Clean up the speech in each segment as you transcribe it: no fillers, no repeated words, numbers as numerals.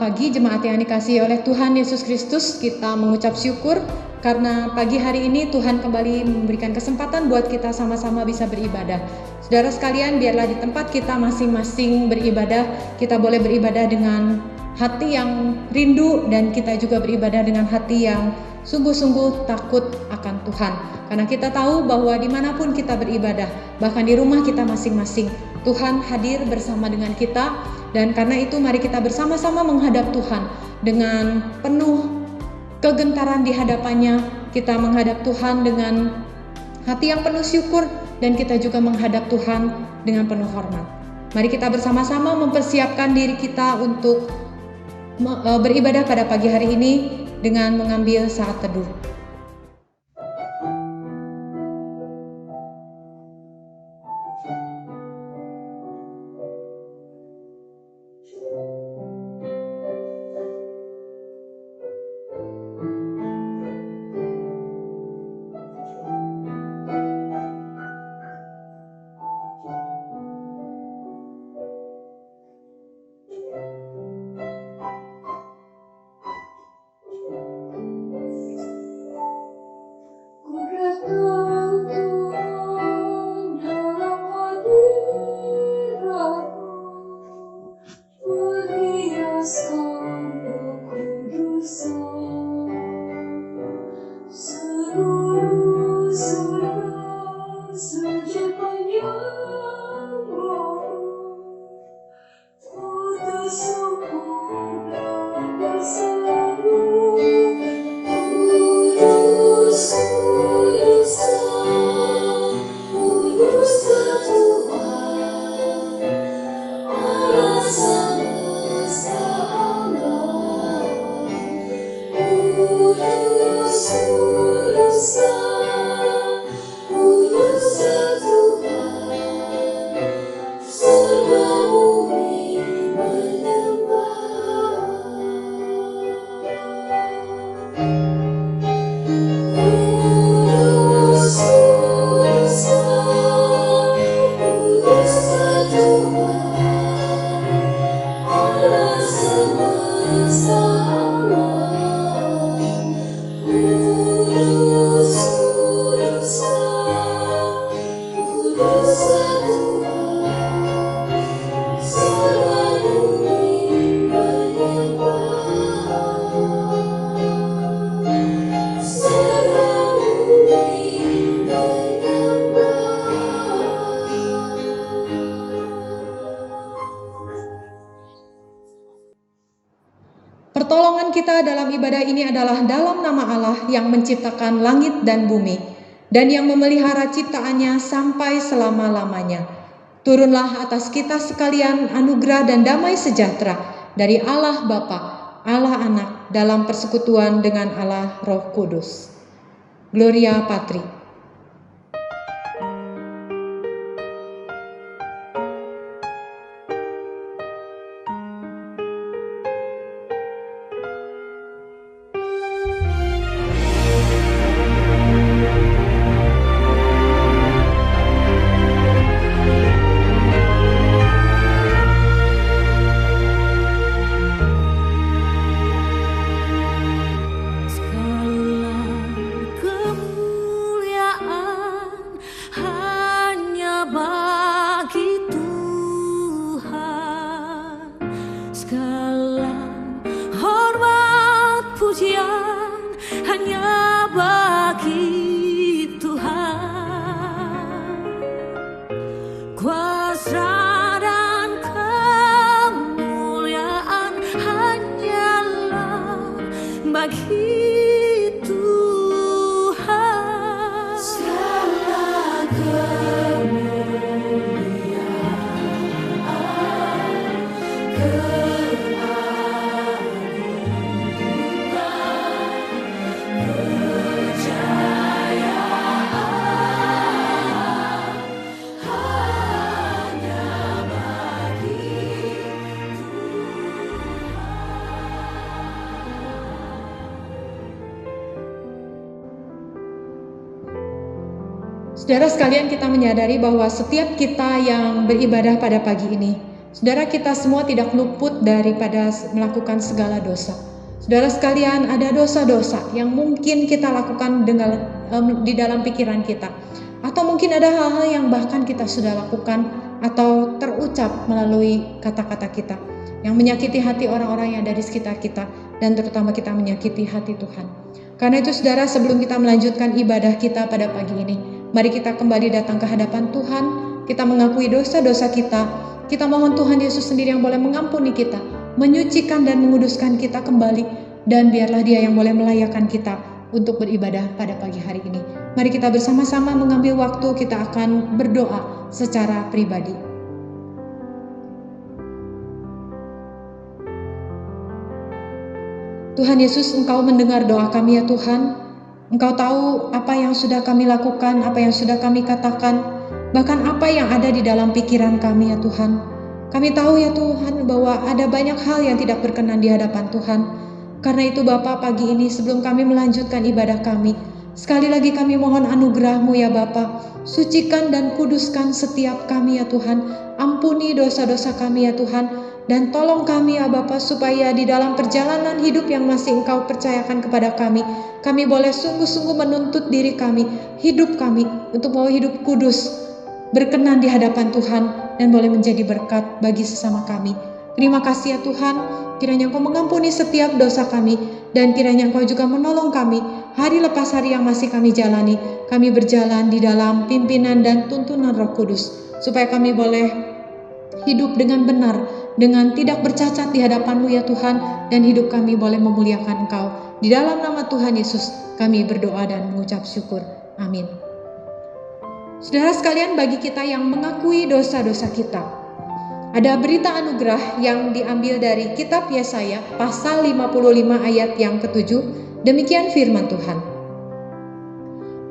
Selamat pagi jemaat yang dikasihi oleh Tuhan Yesus Kristus. Kita mengucap syukur karena pagi hari ini Tuhan kembali memberikan kesempatan buat kita sama-sama bisa beribadah. Saudara sekalian, biarlah di tempat kita masing-masing beribadah, kita boleh beribadah dengan hati yang rindu dan kita juga beribadah dengan hati yang sungguh-sungguh takut akan Tuhan. Karena kita tahu bahwa dimanapun kita beribadah, bahkan di rumah kita masing-masing, Tuhan hadir bersama dengan kita. Dan karena itu mari kita bersama-sama menghadap Tuhan dengan penuh kegentaran di hadapannya. Kita menghadap Tuhan dengan hati yang penuh syukur dan kita juga menghadap Tuhan dengan penuh hormat. Mari kita bersama-sama mempersiapkan diri kita untuk beribadah pada pagi hari ini dengan mengambil saat teduh. Pertolongan kita dalam ibadah ini adalah dalam nama Allah yang menciptakan langit dan bumi dan yang memelihara ciptaannya sampai selama-lamanya. Turunlah atas kita sekalian anugerah dan damai sejahtera dari Allah Bapa, Allah Anak dalam persekutuan dengan Allah Roh Kudus. Gloria Patri. Saudara sekalian, kita menyadari bahwa setiap kita yang beribadah pada pagi ini Saudara, kita semua tidak luput daripada melakukan segala dosa. Saudara sekalian, ada dosa-dosa yang mungkin kita lakukan di dalam pikiran kita. Atau mungkin ada hal-hal yang bahkan kita sudah lakukan atau terucap melalui kata-kata kita yang menyakiti hati orang-orang yang ada di sekitar kita, dan terutama kita menyakiti hati Tuhan. Karena itu saudara, sebelum kita melanjutkan ibadah kita pada pagi ini, mari kita kembali datang ke hadapan Tuhan. Kita mengakui dosa-dosa kita. Kita mohon Tuhan Yesus sendiri yang boleh mengampuni kita, menyucikan dan menguduskan kita kembali, dan biarlah Dia yang boleh melayakkan kita untuk beribadah pada pagi hari ini. Mari kita bersama-sama mengambil waktu, kita akan berdoa secara pribadi. Tuhan Yesus, Engkau mendengar doa kami ya Tuhan. Engkau tahu apa yang sudah kami lakukan, apa yang sudah kami katakan, bahkan apa yang ada di dalam pikiran kami ya Tuhan. Kami tahu ya Tuhan bahwa ada banyak hal yang tidak berkenan di hadapan Tuhan. Karena itu Bapa, pagi ini sebelum kami melanjutkan ibadah kami, sekali lagi kami mohon anugerah-Mu ya Bapa. Sucikan dan kuduskan setiap kami ya Tuhan. Ampuni dosa-dosa kami ya Tuhan. Dan tolong kami ya Bapa, supaya di dalam perjalanan hidup yang masih Engkau percayakan kepada kami boleh sungguh-sungguh menuntut diri kami, hidup kami, untuk mau hidup kudus, berkenan di hadapan Tuhan, dan boleh menjadi berkat bagi sesama kami. Terima kasih ya Tuhan, kiranya Engkau mengampuni setiap dosa kami, dan kiranya Engkau juga menolong kami hari lepas hari yang masih kami jalani. Kami berjalan di dalam pimpinan dan tuntunan Roh Kudus, supaya kami boleh hidup dengan benar, dengan tidak bercacat di hadapan-Mu ya Tuhan, dan hidup kami boleh memuliakan Engkau. Di dalam nama Tuhan Yesus kami berdoa dan mengucap syukur. Amin. Saudara sekalian, bagi kita yang mengakui dosa-dosa kita, ada berita anugerah yang diambil dari kitab Yesaya pasal 55 ayat yang ke-7. Demikian firman Tuhan.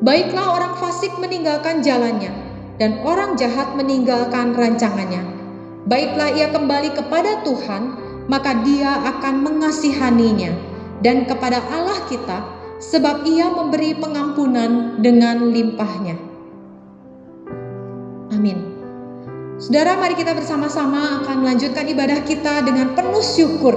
Baiklah orang fasik meninggalkan jalannya, dan orang jahat meninggalkan rancangannya. Baiklah ia kembali kepada Tuhan, maka Dia akan mengasihaninya, dan kepada Allah kita, sebab Ia memberi pengampunan dengan limpahnya. Amin. Saudara, mari kita bersama-sama akan melanjutkan ibadah kita dengan penuh syukur,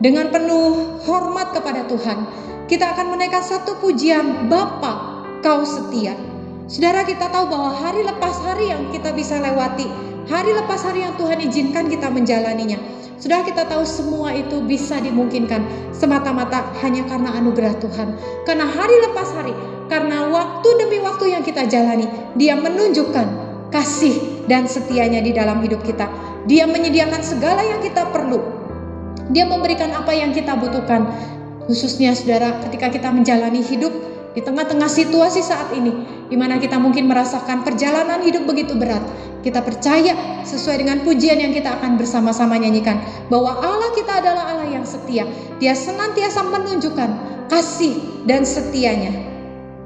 dengan penuh hormat kepada Tuhan. Kita akan menaikkan satu pujian, Bapa, Kau setia. Saudara, kita tahu bahwa hari lepas hari yang kita bisa lewati, hari lepas hari yang Tuhan izinkan kita menjalaninya, saudara, kita tahu semua itu bisa dimungkinkan semata-mata hanya karena anugerah Tuhan. Karena hari lepas hari, karena waktu demi waktu yang kita jalani, Dia menunjukkan kasih dan setianya di dalam hidup kita. Dia menyediakan segala yang kita perlu. Dia memberikan apa yang kita butuhkan. Khususnya saudara, ketika kita menjalani hidup di tengah-tengah situasi saat ini, di mana kita mungkin merasakan perjalanan hidup begitu berat, kita percaya sesuai dengan pujian yang kita akan bersama-sama nyanyikan, bahwa Allah kita adalah Allah yang setia. Dia senantiasa menunjukkan kasih dan setianya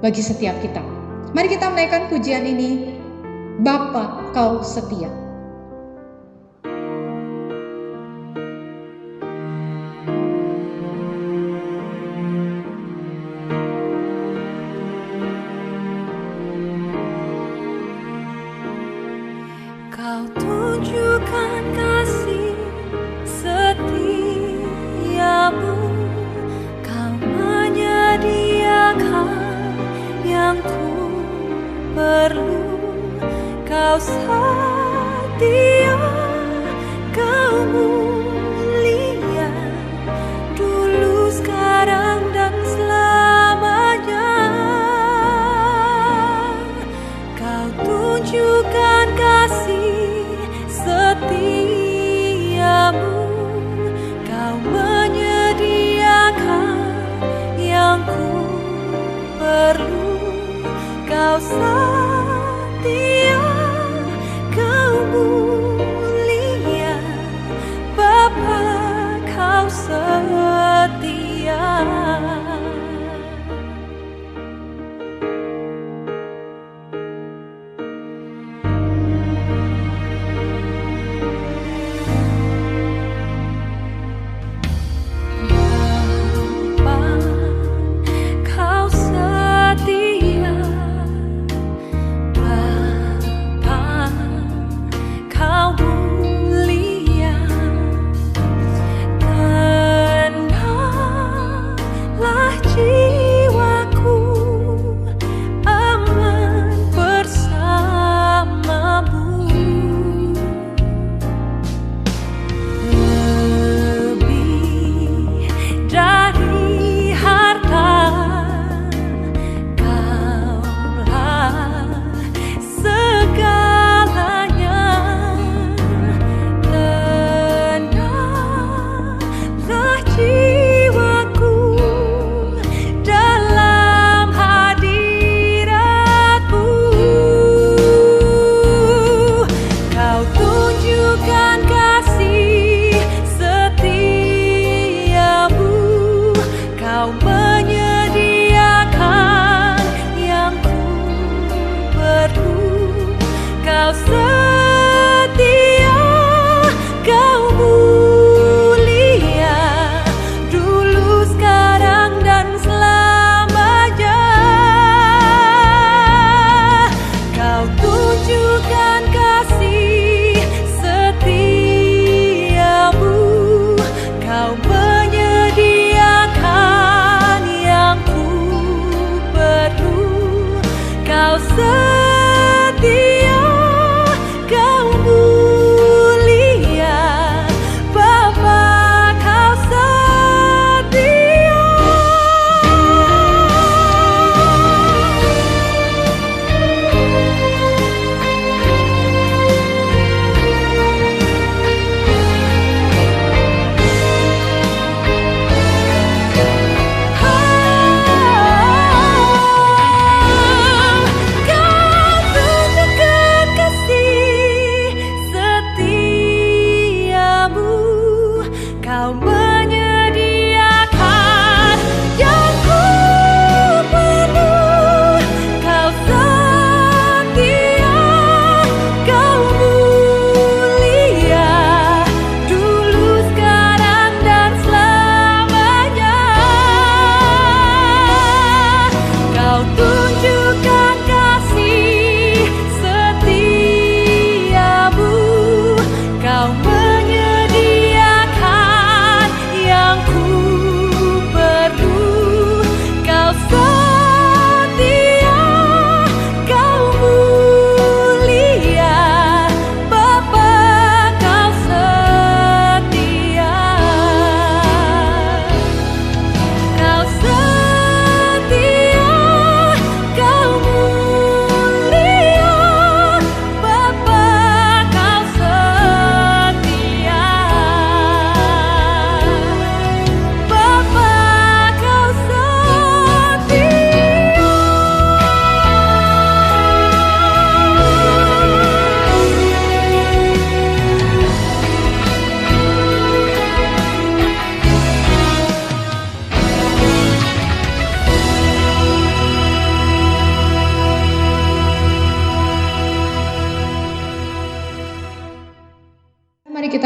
bagi setiap kita. Mari kita menaikkan pujian ini, Bapa, Kau setia. Kau setia, Kau mulia, dulu, sekarang, dan selamanya. Kau tunjukkan kasih setiamu, Kau menyediakan yang ku perlu. Kau setia,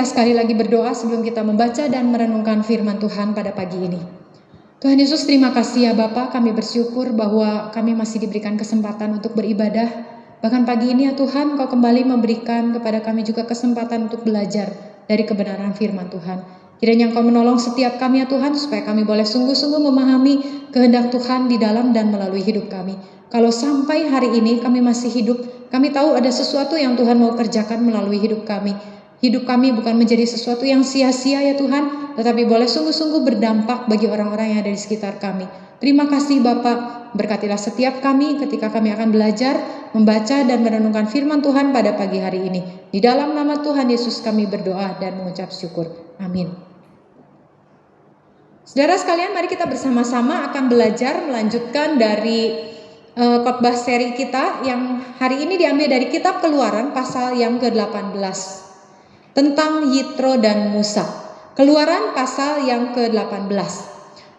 kita sekali lagi berdoa sebelum kita membaca dan merenungkan firman Tuhan pada pagi ini. Tuhan Yesus, terima kasih ya Bapa, kami bersyukur bahwa kami masih diberikan kesempatan untuk beribadah. Bahkan pagi ini ya Tuhan, Kau kembali memberikan kepada kami juga kesempatan untuk belajar dari kebenaran firman Tuhan. Kiranya Engkau menolong setiap kami ya Tuhan, supaya kami boleh sungguh-sungguh memahami kehendak Tuhan di dalam dan melalui hidup kami. Kalau sampai hari ini kami masih hidup, kami tahu ada sesuatu yang Tuhan mau kerjakan melalui hidup kami. Hidup kami bukan menjadi sesuatu yang sia-sia ya Tuhan, tetapi boleh sungguh-sungguh berdampak bagi orang-orang yang ada di sekitar kami. Terima kasih Bapak, berkatilah setiap kami ketika kami akan belajar, membaca dan merenungkan firman Tuhan pada pagi hari ini. Di dalam nama Tuhan Yesus kami berdoa dan mengucap syukur. Amin. Saudara sekalian, mari kita bersama-sama akan belajar melanjutkan dari khotbah seri kita yang hari ini diambil dari kitab Keluaran pasal yang ke-18. Tentang Yitro dan Musa. Keluaran pasal yang ke-18.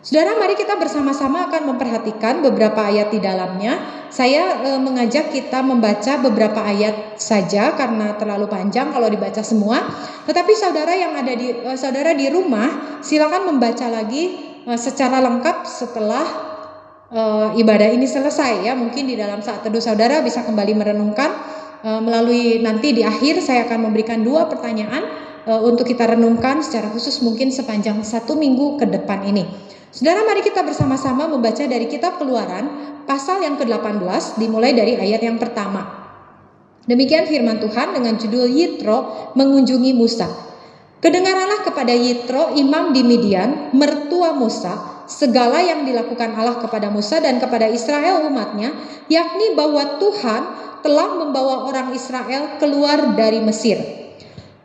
Saudara, mari kita bersama-sama akan memperhatikan beberapa ayat di dalamnya. Saya mengajak kita membaca beberapa ayat saja karena terlalu panjang kalau dibaca semua. Tetapi saudara yang ada di rumah, silakan membaca lagi secara lengkap setelah ibadah ini selesai ya. Mungkin di dalam saat teduh saudara bisa kembali merenungkan. Melalui nanti di akhir saya akan memberikan 2 pertanyaan untuk kita renungkan secara khusus mungkin sepanjang 1 minggu ke depan ini. Saudara, mari kita bersama-sama membaca dari kitab Keluaran pasal yang ke-18 dimulai dari ayat yang pertama. Demikian firman Tuhan dengan judul Yitro mengunjungi Musa. Kedengaranlah kepada Yitro imam di Midian, mertua Musa, segala yang dilakukan Allah kepada Musa dan kepada Israel umatnya, yakni bahwa Tuhan telah membawa orang Israel keluar dari Mesir.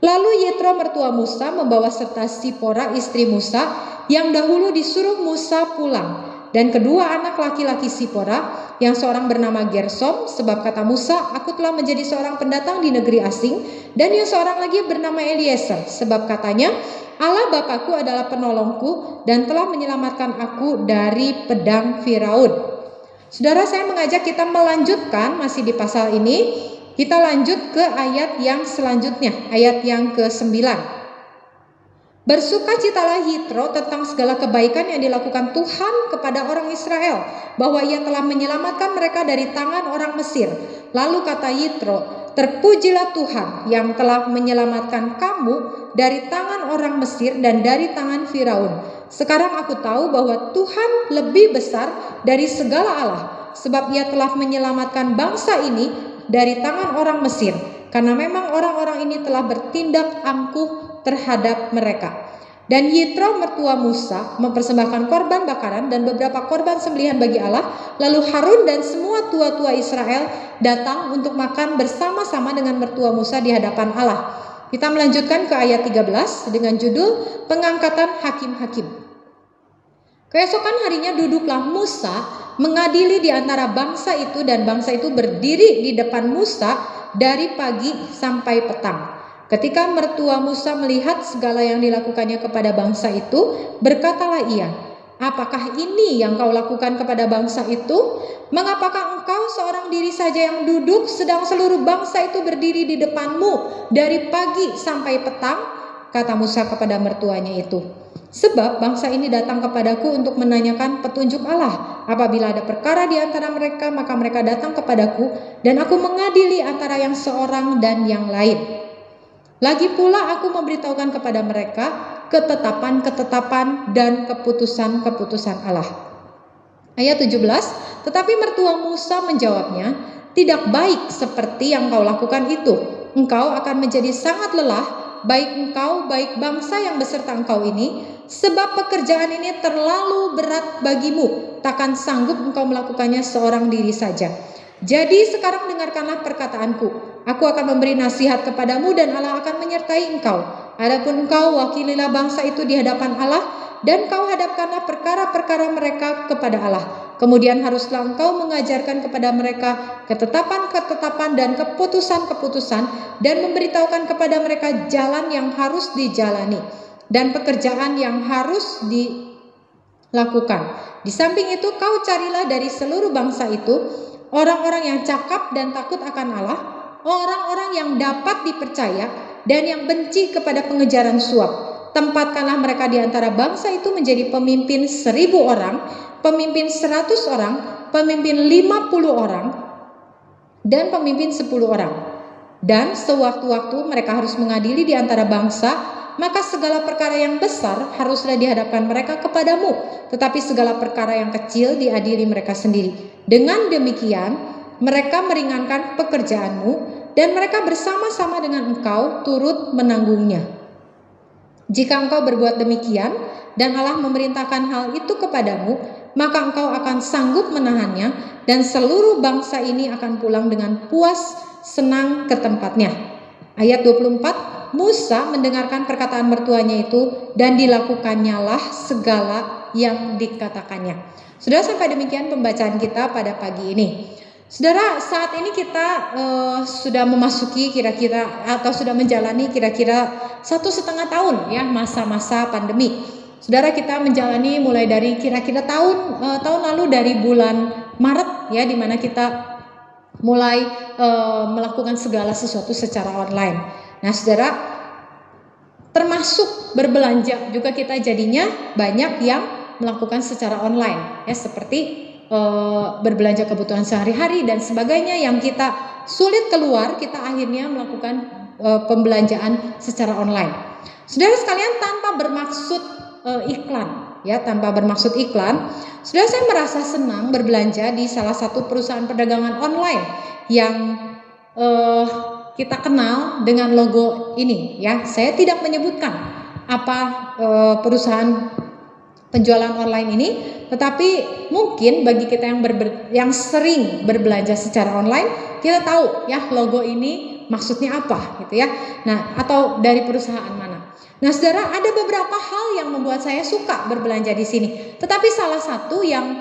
Lalu Yitro mertua Musa membawa serta Sipora istri Musa yang dahulu disuruh Musa pulang, dan kedua anak laki-laki Sipora yang seorang bernama Gersom, sebab kata Musa, aku telah menjadi seorang pendatang di negeri asing, dan yang seorang lagi bernama Eliezer, sebab katanya, Allah Bapakku adalah penolongku dan telah menyelamatkan aku dari pedang Firaun. Saudara, saya mengajak kita melanjutkan masih di pasal ini. Kita lanjut ke ayat yang selanjutnya, ayat yang ke-9. Bersukacitalah Yitro tentang segala kebaikan yang dilakukan Tuhan kepada orang Israel, bahwa ia telah menyelamatkan mereka dari tangan orang Mesir. Lalu kata Yitro, terpujilah Tuhan yang telah menyelamatkan kamu dari tangan orang Mesir dan dari tangan Firaun. Sekarang aku tahu bahwa Tuhan lebih besar dari segala Allah, sebab ia telah menyelamatkan bangsa ini dari tangan orang Mesir, karena memang orang-orang ini telah bertindak angkuh terhadap mereka. Dan Yitro mertua Musa mempersembahkan korban bakaran dan beberapa korban sembelihan bagi Allah. Lalu Harun dan semua tua-tua Israel datang untuk makan bersama-sama dengan mertua Musa di hadapan Allah. Kita melanjutkan ke ayat 13 dengan judul Pengangkatan Hakim-Hakim. Keesokan harinya duduklah Musa mengadili di antara bangsa itu, dan bangsa itu berdiri di depan Musa dari pagi sampai petang. Ketika mertua Musa melihat segala yang dilakukannya kepada bangsa itu, berkatalah ia, apakah ini yang kau lakukan kepada bangsa itu? Mengapakah engkau seorang diri saja yang duduk, sedang seluruh bangsa itu berdiri di depanmu dari pagi sampai petang? Kata Musa kepada mertuanya itu, sebab bangsa ini datang kepadaku untuk menanyakan petunjuk Allah. Apabila ada perkara di antara mereka, maka mereka datang kepadaku, dan aku mengadili antara yang seorang dan yang lain. Lagi pula aku memberitahukan kepada mereka ketetapan-ketetapan dan keputusan-keputusan Allah. Ayat 17, tetapi mertua Musa menjawabnya, tidak baik seperti yang kau lakukan itu. Engkau akan menjadi sangat lelah, baik engkau, baik bangsa yang beserta engkau ini, sebab pekerjaan ini terlalu berat bagimu, takkan sanggup engkau melakukannya seorang diri saja. Jadi sekarang dengarkanlah perkataanku, aku akan memberi nasihat kepadamu dan Allah akan menyertai engkau. Adapun engkau, wakililah bangsa itu di hadapan Allah, dan kau hadapkanlah perkara-perkara mereka kepada Allah. Kemudian haruslah engkau mengajarkan kepada mereka ketetapan-ketetapan dan keputusan-keputusan, dan memberitahukan kepada mereka jalan yang harus dijalani dan pekerjaan yang harus dilakukan. Di samping itu kau carilah dari seluruh bangsa itu orang-orang yang cakap dan takut akan Allah, orang-orang yang dapat dipercaya dan yang benci kepada pengejaran suap. Tempatkanlah mereka di antara bangsa itu menjadi pemimpin 1.000 orang, pemimpin 100 orang, pemimpin 50 orang, dan pemimpin 10 orang. Dan sewaktu-waktu mereka harus mengadili di antara bangsa, maka segala perkara yang besar haruslah dihadapkan mereka kepadamu, tetapi segala perkara yang kecil diadili mereka sendiri. Dengan demikian, mereka meringankan pekerjaanmu, dan mereka bersama-sama dengan engkau turut menanggungnya. Jika engkau berbuat demikian, dan Allah memerintahkan hal itu kepadamu, maka engkau akan sanggup menahannya, dan seluruh bangsa ini akan pulang dengan puas senang ke tempatnya. Ayat 24, Musa mendengarkan perkataan mertuanya itu, dan dilakukannya segala yang dikatakannya. Sudah, sampai demikian pembacaan kita pada pagi ini. Saudara, saat ini kita sudah memasuki kira-kira atau sudah menjalani kira-kira 1,5 tahun ya masa-masa pandemi. Saudara, kita menjalani mulai dari kira-kira tahun lalu dari bulan Maret ya, di mana kita mulai melakukan segala sesuatu secara online. Nah, saudara, termasuk berbelanja juga kita jadinya banyak yang melakukan secara online ya, seperti berbelanja kebutuhan sehari-hari dan sebagainya yang kita sulit keluar, kita akhirnya melakukan pembelanjaan secara online. Saudara sekalian, tanpa bermaksud iklan ya, tanpa bermaksud iklan, saudara, saya merasa senang berbelanja di salah satu perusahaan perdagangan online yang kita kenal dengan logo ini ya. Saya tidak menyebutkan apa perusahaan penjualan online ini, tetapi mungkin bagi kita yang sering berbelanja secara online, kita tahu ya logo ini maksudnya apa gitu ya. Nah, atau dari perusahaan mana. Nah, saudara, ada beberapa hal yang membuat saya suka berbelanja di sini. Tetapi salah satu yang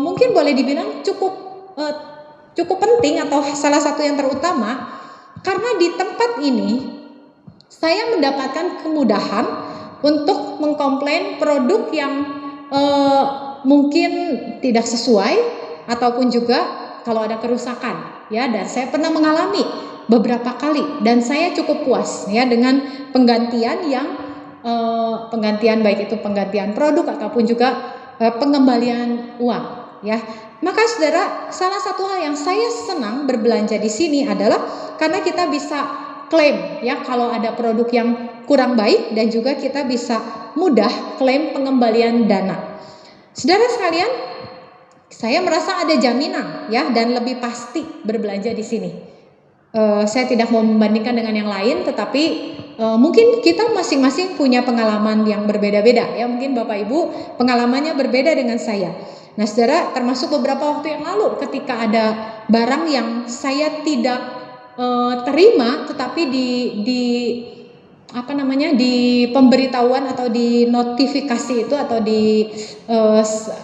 mungkin boleh dibilang cukup penting atau salah satu yang terutama, karena di tempat ini saya mendapatkan kemudahan untuk mengkomplain produk yang mungkin tidak sesuai ataupun juga kalau ada kerusakan ya, dan saya pernah mengalami beberapa kali dan saya cukup puas ya dengan penggantian baik itu penggantian produk ataupun juga pengembalian uang ya. Maka saudara, salah satu hal yang saya senang berbelanja di sini adalah karena kita bisa klaim ya kalau ada produk yang kurang baik, dan juga kita bisa mudah klaim pengembalian dana. Saudara sekalian, saya merasa ada jaminan ya dan lebih pasti berbelanja di sini. Saya tidak mau membandingkan dengan yang lain, tetapi mungkin kita masing-masing punya pengalaman yang berbeda-beda ya. Mungkin Bapak Ibu pengalamannya berbeda dengan saya. Nah, saudara, termasuk beberapa waktu yang lalu ketika ada barang yang saya tidak terima, tetapi di pemberitahuan atau di notifikasi itu atau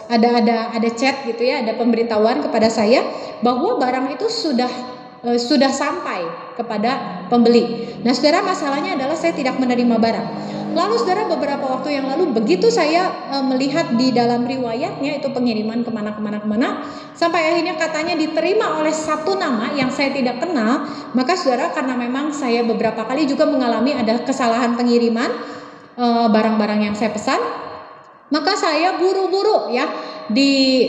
ada chat gitu ya, ada pemberitahuan kepada saya bahwa barang itu sudah sampai kepada pembeli. Nah, saudara, masalahnya adalah saya tidak menerima barang. Lalu saudara, beberapa waktu yang lalu begitu saya melihat di dalam riwayatnya itu pengiriman kemana, sampai akhirnya katanya diterima oleh satu nama yang saya tidak kenal. Maka saudara, karena memang saya beberapa kali juga mengalami ada kesalahan pengiriman barang-barang yang saya pesan, maka saya buru-buru ya di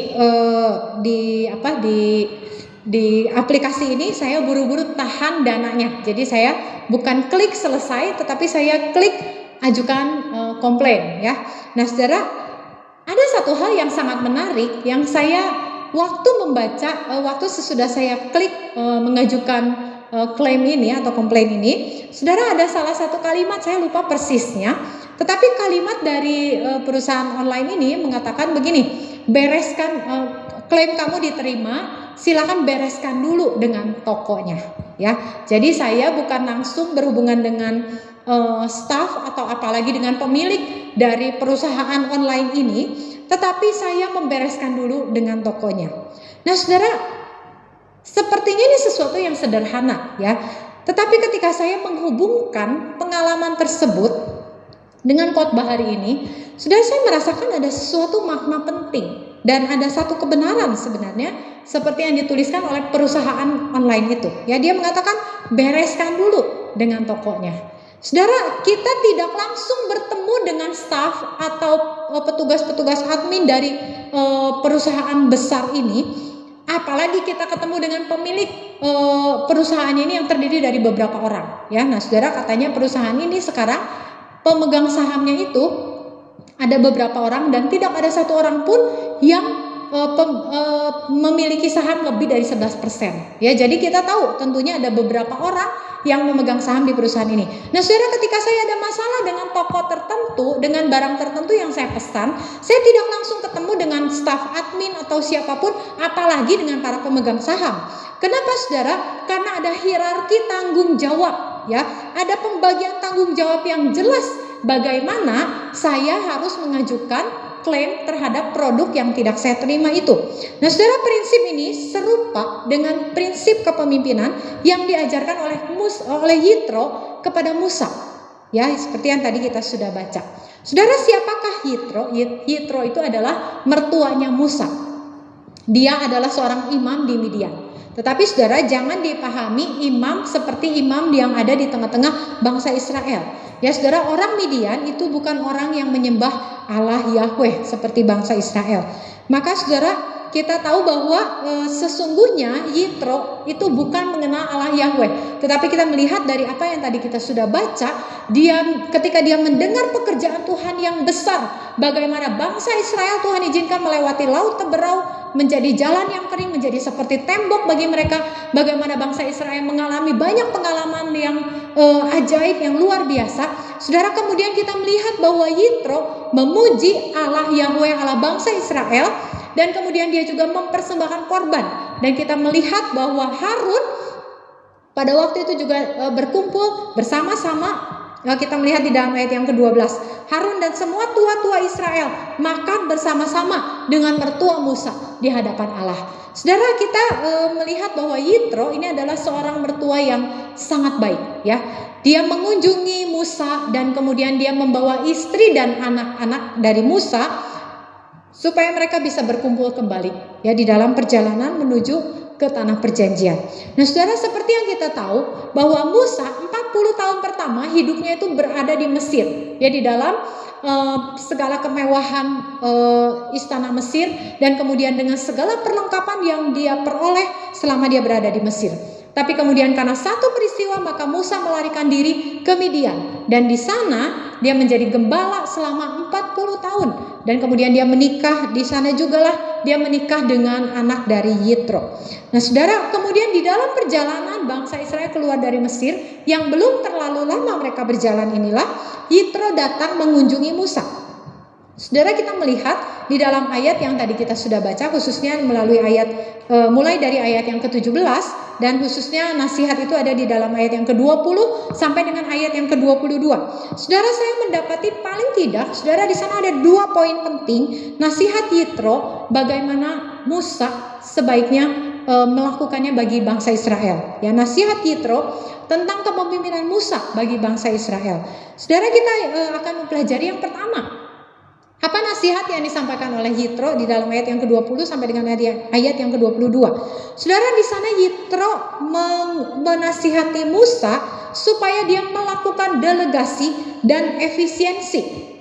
aplikasi ini saya buru-buru tahan dananya. Jadi saya bukan klik selesai, tetapi saya klik ajukan komplain ya. Nah, saudara, ada satu hal yang sangat menarik yang saya waktu sesudah saya klik mengajukan klaim ini atau komplain ini, saudara, ada salah satu kalimat, saya lupa persisnya, tetapi kalimat dari perusahaan online ini mengatakan begini, bereskan klaim kamu diterima, silakan bereskan dulu dengan tokonya ya. Jadi saya bukan langsung berhubungan dengan staff atau apalagi dengan pemilik dari perusahaan online ini, tetapi saya membereskan dulu dengan tokonya. Nah, saudara, sepertinya ini sesuatu yang sederhana ya, tetapi ketika saya menghubungkan pengalaman tersebut dengan khotbah hari ini, saudara, saya merasakan ada sesuatu makna penting dan ada satu kebenaran sebenarnya seperti yang dituliskan oleh perusahaan online itu ya. Dia mengatakan bereskan dulu dengan tokonya. Saudara, kita tidak langsung bertemu dengan staf atau petugas-petugas admin dari perusahaan besar ini, apalagi kita ketemu dengan pemilik perusahaan ini yang terdiri dari beberapa orang. Ya, nah saudara, katanya perusahaan ini sekarang pemegang sahamnya itu ada beberapa orang dan tidak ada satu orang pun yang memiliki saham lebih dari 11%. Ya, jadi kita tahu tentunya ada beberapa orang yang memegang saham di perusahaan ini. Nah, saudara, ketika saya ada masalah dengan toko tertentu, dengan barang tertentu yang saya pesan, saya tidak langsung ketemu dengan staf admin atau siapapun, apalagi dengan para pemegang saham. Kenapa, saudara? Karena ada hierarki tanggung jawab, ya. Ada pembagian tanggung jawab yang jelas bagaimana saya harus mengajukan klaim terhadap produk yang tidak saya terima itu. Nah, saudara, prinsip ini serupa dengan prinsip kepemimpinan yang diajarkan oleh Yitro kepada Musa. Ya, seperti yang tadi kita sudah baca. Saudara, siapakah Yitro? Yitro itu adalah mertuanya Musa. Dia adalah seorang imam di Midian. Tetapi saudara, jangan dipahami imam seperti imam yang ada di tengah-tengah bangsa Israel. Ya saudara, orang Midian itu bukan orang yang menyembah Allah Yahweh seperti bangsa Israel. Maka saudara, kita tahu bahwa sesungguhnya Yitro itu bukan mengenal Allah Yahweh. Tetapi kita melihat dari apa yang tadi kita sudah baca, ketika dia mendengar pekerjaan Tuhan yang besar, bagaimana bangsa Israel Tuhan izinkan melewati laut Teberau menjadi jalan yang kering, menjadi seperti tembok bagi mereka, bagaimana bangsa Israel mengalami banyak pengalaman yang ajaib, yang luar biasa. Saudara, kemudian kita melihat bahwa Yitro memuji Allah Yahweh, Allah bangsa Israel, dan kemudian dia juga mempersembahkan korban. Dan kita melihat bahwa Harun pada waktu itu juga berkumpul bersama-sama. Kita melihat di dalam ayat yang ke-12, Harun dan semua tua-tua Israel makan bersama-sama dengan mertua Musa di hadapan Allah. Saudara, kita melihat bahwa Yitro ini adalah seorang mertua yang sangat baik, ya. Dia mengunjungi Musa dan kemudian dia membawa istri dan anak-anak dari Musa supaya mereka bisa berkumpul kembali, ya, di dalam perjalanan menuju ke tanah perjanjian. Nah, saudara, seperti yang kita tahu bahwa Musa 40 tahun pertama hidupnya itu berada di Mesir, ya, di dalam segala kemewahan istana Mesir, dan kemudian dengan segala perlengkapan yang dia peroleh selama dia berada di Mesir. Tapi kemudian karena satu peristiwa maka Musa melarikan diri ke Midian, dan di sana dia menjadi gembala selama 40 tahun, dan kemudian dia menikah. Di sana jugalah dia menikah dengan anak dari Yitro. Nah, saudara, kemudian di dalam perjalanan bangsa Israel keluar dari Mesir yang belum terlalu lama mereka berjalan inilah Yitro datang mengunjungi Musa. Saudara, kita melihat di dalam ayat yang tadi kita sudah baca, khususnya melalui ayat mulai dari ayat yang ke-17, dan khususnya nasihat itu ada di dalam ayat yang ke-20 sampai dengan ayat yang ke-22. Saudara, saya mendapati paling tidak, saudara, di sana ada 2 poin penting nasihat Yitro bagaimana Musa sebaiknya melakukannya bagi bangsa Israel. Ya, nasihat Yitro tentang kepemimpinan Musa bagi bangsa Israel. Saudara, kita akan mempelajari yang pertama. Apa nasihat yang disampaikan oleh Yitro di dalam ayat yang ke-20 sampai dengan ayat yang ke-22. Saudara, di sana Yitro menasihati Musa supaya dia melakukan delegasi dan efisiensi.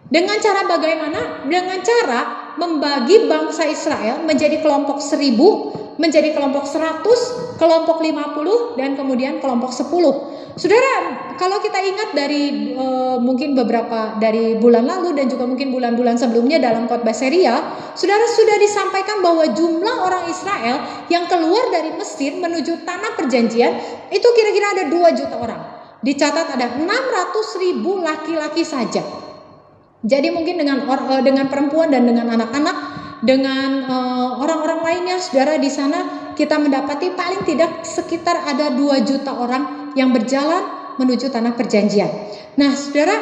Dengan cara bagaimana? Dengan cara membagi bangsa Israel menjadi kelompok 1000, menjadi kelompok 100, kelompok 50, dan kemudian kelompok 10. Saudara, kalau kita ingat dari mungkin beberapa dari bulan lalu dan juga mungkin bulan-bulan sebelumnya dalam khotbah serial, saudara, sudah disampaikan bahwa jumlah orang Israel yang keluar dari Mesir menuju tanah perjanjian itu kira-kira ada 2 juta orang. Dicatat ada 600.000 laki-laki saja. Jadi mungkin dengan perempuan dan dengan anak-anak, dengan orang-orang lainnya, saudara, di sana kita mendapati paling tidak sekitar ada 2 juta orang yang berjalan menuju tanah perjanjian. Nah, saudara,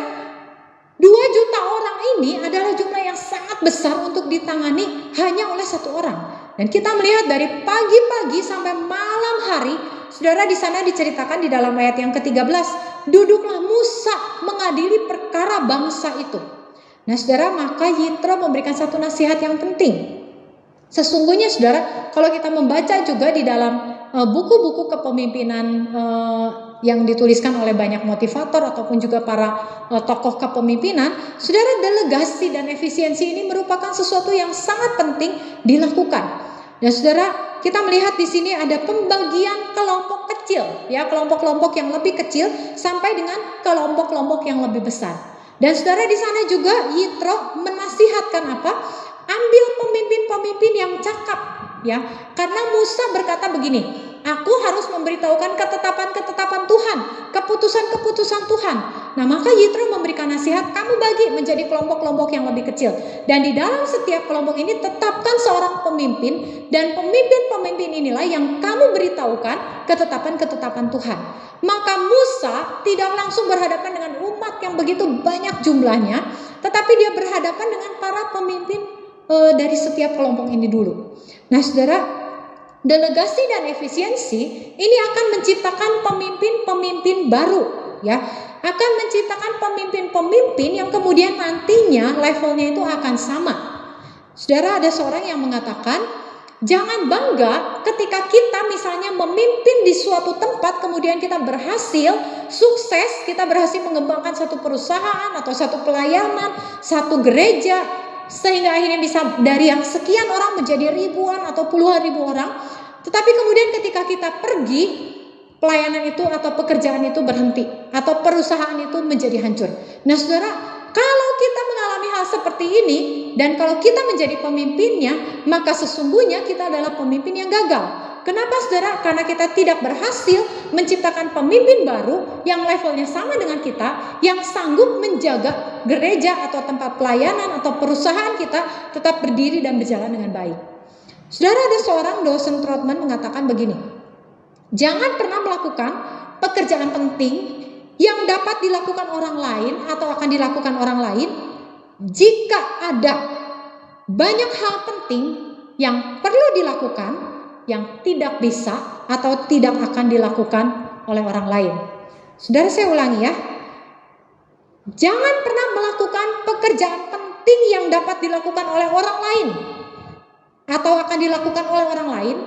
2 juta orang ini adalah jumlah yang sangat besar untuk ditangani hanya oleh 1 orang. Dan kita melihat dari pagi-pagi sampai malam hari, saudara, di sana diceritakan di dalam ayat yang ke-13, duduklah Musa mengadili perkara bangsa itu. Nah, saudara, maka Yitro memberikan satu nasihat yang penting. Sesungguhnya, saudara, kalau kita membaca juga di dalam buku-buku kepemimpinan yang dituliskan oleh banyak motivator ataupun juga para tokoh kepemimpinan, saudara, delegasi dan efisiensi ini merupakan sesuatu yang sangat penting dilakukan. Dan saudara, kita melihat di sini ada pembagian kelompok kecil, ya, kelompok-kelompok yang lebih kecil sampai dengan kelompok-kelompok yang lebih besar. Dan saudara, di sana juga Yitro menasihatkan apa? Ambil pemimpin-pemimpin yang cakap, ya. Karena Musa berkata begini, aku harus memberitahukan ketetapan-ketetapan Tuhan, keputusan-keputusan Tuhan. Nah, maka Yitro memberikan nasihat, kamu bagi menjadi kelompok-kelompok yang lebih kecil. Dan di dalam setiap kelompok ini tetapkan seorang pemimpin, dan pemimpin-pemimpin inilah yang kamu beritahukan ketetapan-ketetapan Tuhan. Maka Musa tidak langsung berhadapan dengan umat yang begitu banyak jumlahnya, tetapi dia berhadapan dengan para pemimpin dari setiap kelompok ini dulu. Nah, saudara, delegasi dan efisiensi ini akan menciptakan pemimpin-pemimpin baru, ya, akan menciptakan pemimpin-pemimpin yang kemudian nantinya levelnya itu akan sama. Saudara, ada seorang yang mengatakan, jangan bangga ketika kita misalnya memimpin di suatu tempat, kemudian kita berhasil, sukses, kita berhasil mengembangkan satu perusahaan atau satu pelayanan, satu gereja, sehingga akhirnya bisa dari yang sekian orang menjadi ribuan atau puluhan ribu orang. Tetapi kemudian ketika kita pergi, pelayanan itu atau pekerjaan itu berhenti, atau perusahaan itu menjadi hancur. Nah, saudara, kalau kita mengalami hal seperti ini, dan kalau kita menjadi pemimpinnya, maka sesungguhnya kita adalah pemimpin yang gagal. Kenapa, saudara? Karena kita tidak berhasil menciptakan pemimpin baru yang levelnya sama dengan kita, yang sanggup menjaga gereja atau tempat pelayanan atau perusahaan kita tetap berdiri dan berjalan dengan baik. Saudara, ada seorang dosen Trotman mengatakan begini, jangan pernah melakukan pekerjaan penting yang dapat dilakukan orang lain atau akan dilakukan orang lain jika ada banyak hal penting yang perlu dilakukan yang tidak bisa atau tidak akan dilakukan oleh orang lain. Saudara, saya ulangi ya. Jangan pernah melakukan pekerjaan penting yang dapat dilakukan oleh orang lain atau akan dilakukan oleh orang lain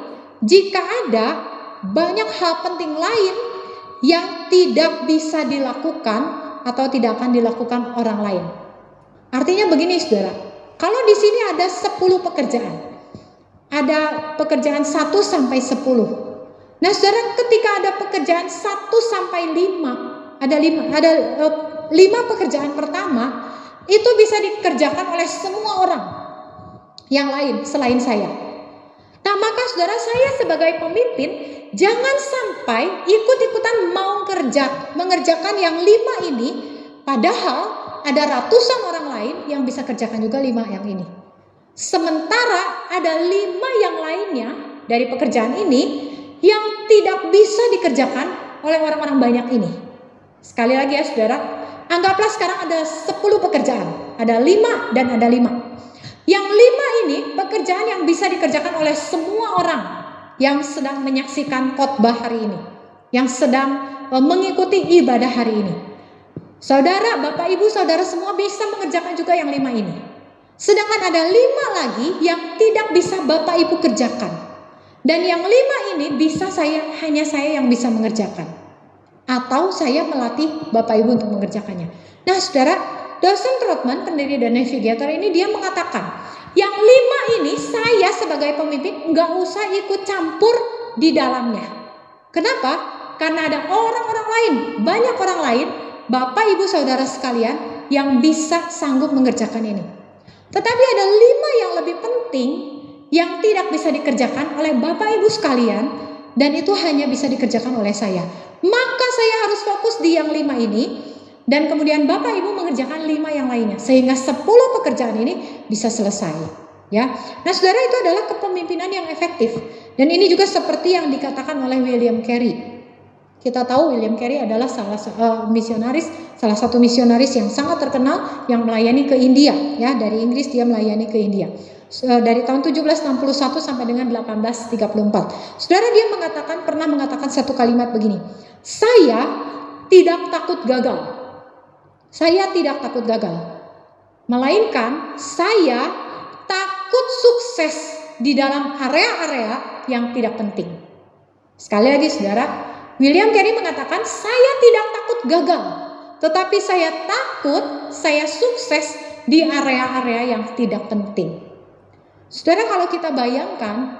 jika ada banyak hal penting lain yang tidak bisa dilakukan atau tidak akan dilakukan orang lain. Artinya begini, saudara. Kalau di sini ada 10 pekerjaan, ada pekerjaan 1 sampai 10. Nah, saudara, ketika ada pekerjaan 1 sampai 5, ada 5 pekerjaan pertama itu bisa dikerjakan oleh semua orang yang lain selain saya. Nah, maka saudara, saya sebagai pemimpin jangan sampai ikut-ikutan mau mengerjakan yang 5 ini, padahal ada ratusan orang lain yang bisa kerjakan juga 5 yang ini. Sementara ada 5 yang lainnya dari pekerjaan ini yang tidak bisa dikerjakan oleh orang-orang banyak ini. Sekali lagi ya, saudara, anggaplah sekarang ada 10 pekerjaan, ada 5 dan ada 5. Yang 5 ini pekerjaan yang bisa dikerjakan oleh semua orang yang sedang menyaksikan khotbah hari ini, yang sedang mengikuti ibadah hari ini. Saudara, Bapak, Ibu, saudara semua bisa mengerjakan juga yang 5 ini. Sedangkan ada 5 lagi yang tidak bisa Bapak Ibu kerjakan. Dan yang 5 ini bisa hanya saya yang bisa mengerjakan. Atau saya melatih Bapak Ibu untuk mengerjakannya. Nah, saudara, dosen Trotman, pendiri dan navigator ini, dia mengatakan, yang 5 ini saya sebagai pemimpin nggak usah ikut campur di dalamnya. Kenapa? Karena ada orang-orang lain, banyak orang lain, Bapak Ibu saudara sekalian, yang bisa sanggup mengerjakan ini. Tetapi ada 5 yang lebih penting yang tidak bisa dikerjakan oleh Bapak Ibu sekalian, dan itu hanya bisa dikerjakan oleh saya. Maka saya harus fokus di yang 5 ini, dan kemudian Bapak Ibu mengerjakan 5 yang lainnya, sehingga 10 pekerjaan ini bisa selesai. Ya, nah saudara, itu adalah kepemimpinan yang efektif. Dan ini juga seperti yang dikatakan oleh William Carey. Kita tahu William Carey adalah salah satu misionaris yang sangat terkenal yang melayani ke India, ya, dari Inggris dia melayani ke India dari tahun 1761 sampai dengan 1834. Saudara, dia pernah mengatakan satu kalimat begini, saya tidak takut gagal. Saya tidak takut gagal, melainkan saya takut sukses di dalam area-area yang tidak penting. Sekali lagi saudara, William Carey mengatakan, saya tidak takut gagal, tetapi saya takut saya sukses di area-area yang tidak penting. Saudara, kalau kita bayangkan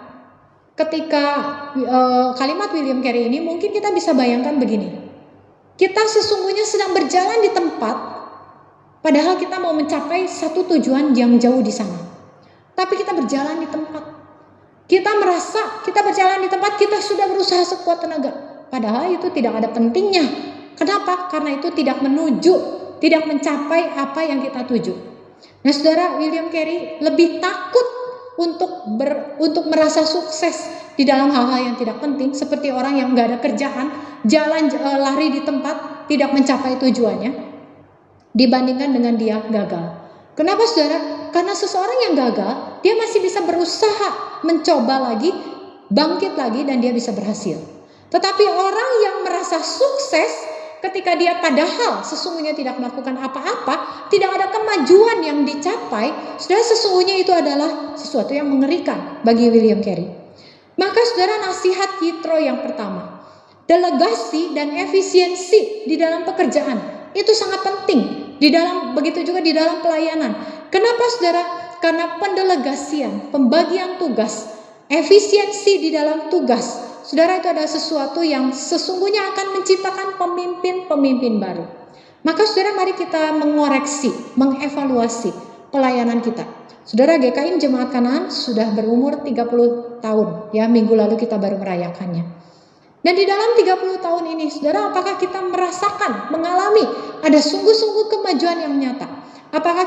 ketika kalimat William Carey ini, mungkin kita bisa bayangkan begini. Kita sesungguhnya sedang berjalan di tempat, padahal kita mau mencapai satu tujuan yang jauh di sana. Tapi kita berjalan di tempat. Kita merasa kita berjalan di tempat, kita sudah berusaha sekuat tenaga. Padahal itu tidak ada pentingnya. Kenapa? Karena itu tidak menuju, tidak mencapai apa yang kita tuju. Nah saudara, William Carey lebih takut untuk merasa sukses di dalam hal-hal yang tidak penting, seperti orang yang gak ada kerjaan, jalan lari di tempat, tidak mencapai tujuannya, dibandingkan dengan dia gagal. Kenapa saudara? Karena seseorang yang gagal, dia masih bisa berusaha, mencoba lagi, bangkit lagi, dan dia bisa berhasil. Tetapi orang yang merasa sukses ketika dia padahal sesungguhnya tidak melakukan apa-apa, tidak ada kemajuan yang dicapai, saudara, sesungguhnya itu adalah sesuatu yang mengerikan bagi William Carey. Maka saudara, nasihat Yitro yang pertama, delegasi dan efisiensi di dalam pekerjaan itu sangat penting. Begitu juga di dalam pelayanan. Kenapa saudara? Karena pendelegasian, pembagian tugas, efisiensi di dalam tugas, saudara, itu adalah sesuatu yang sesungguhnya akan menciptakan pemimpin-pemimpin baru. Maka saudara, mari kita mengoreksi, mengevaluasi pelayanan kita. Saudara, GKI Jemaat Kanaan sudah berumur 30 tahun. Ya, minggu lalu kita baru merayakannya. Dan di dalam 30 tahun ini, saudara, apakah kita merasakan, mengalami ada sungguh-sungguh kemajuan yang nyata? Apakah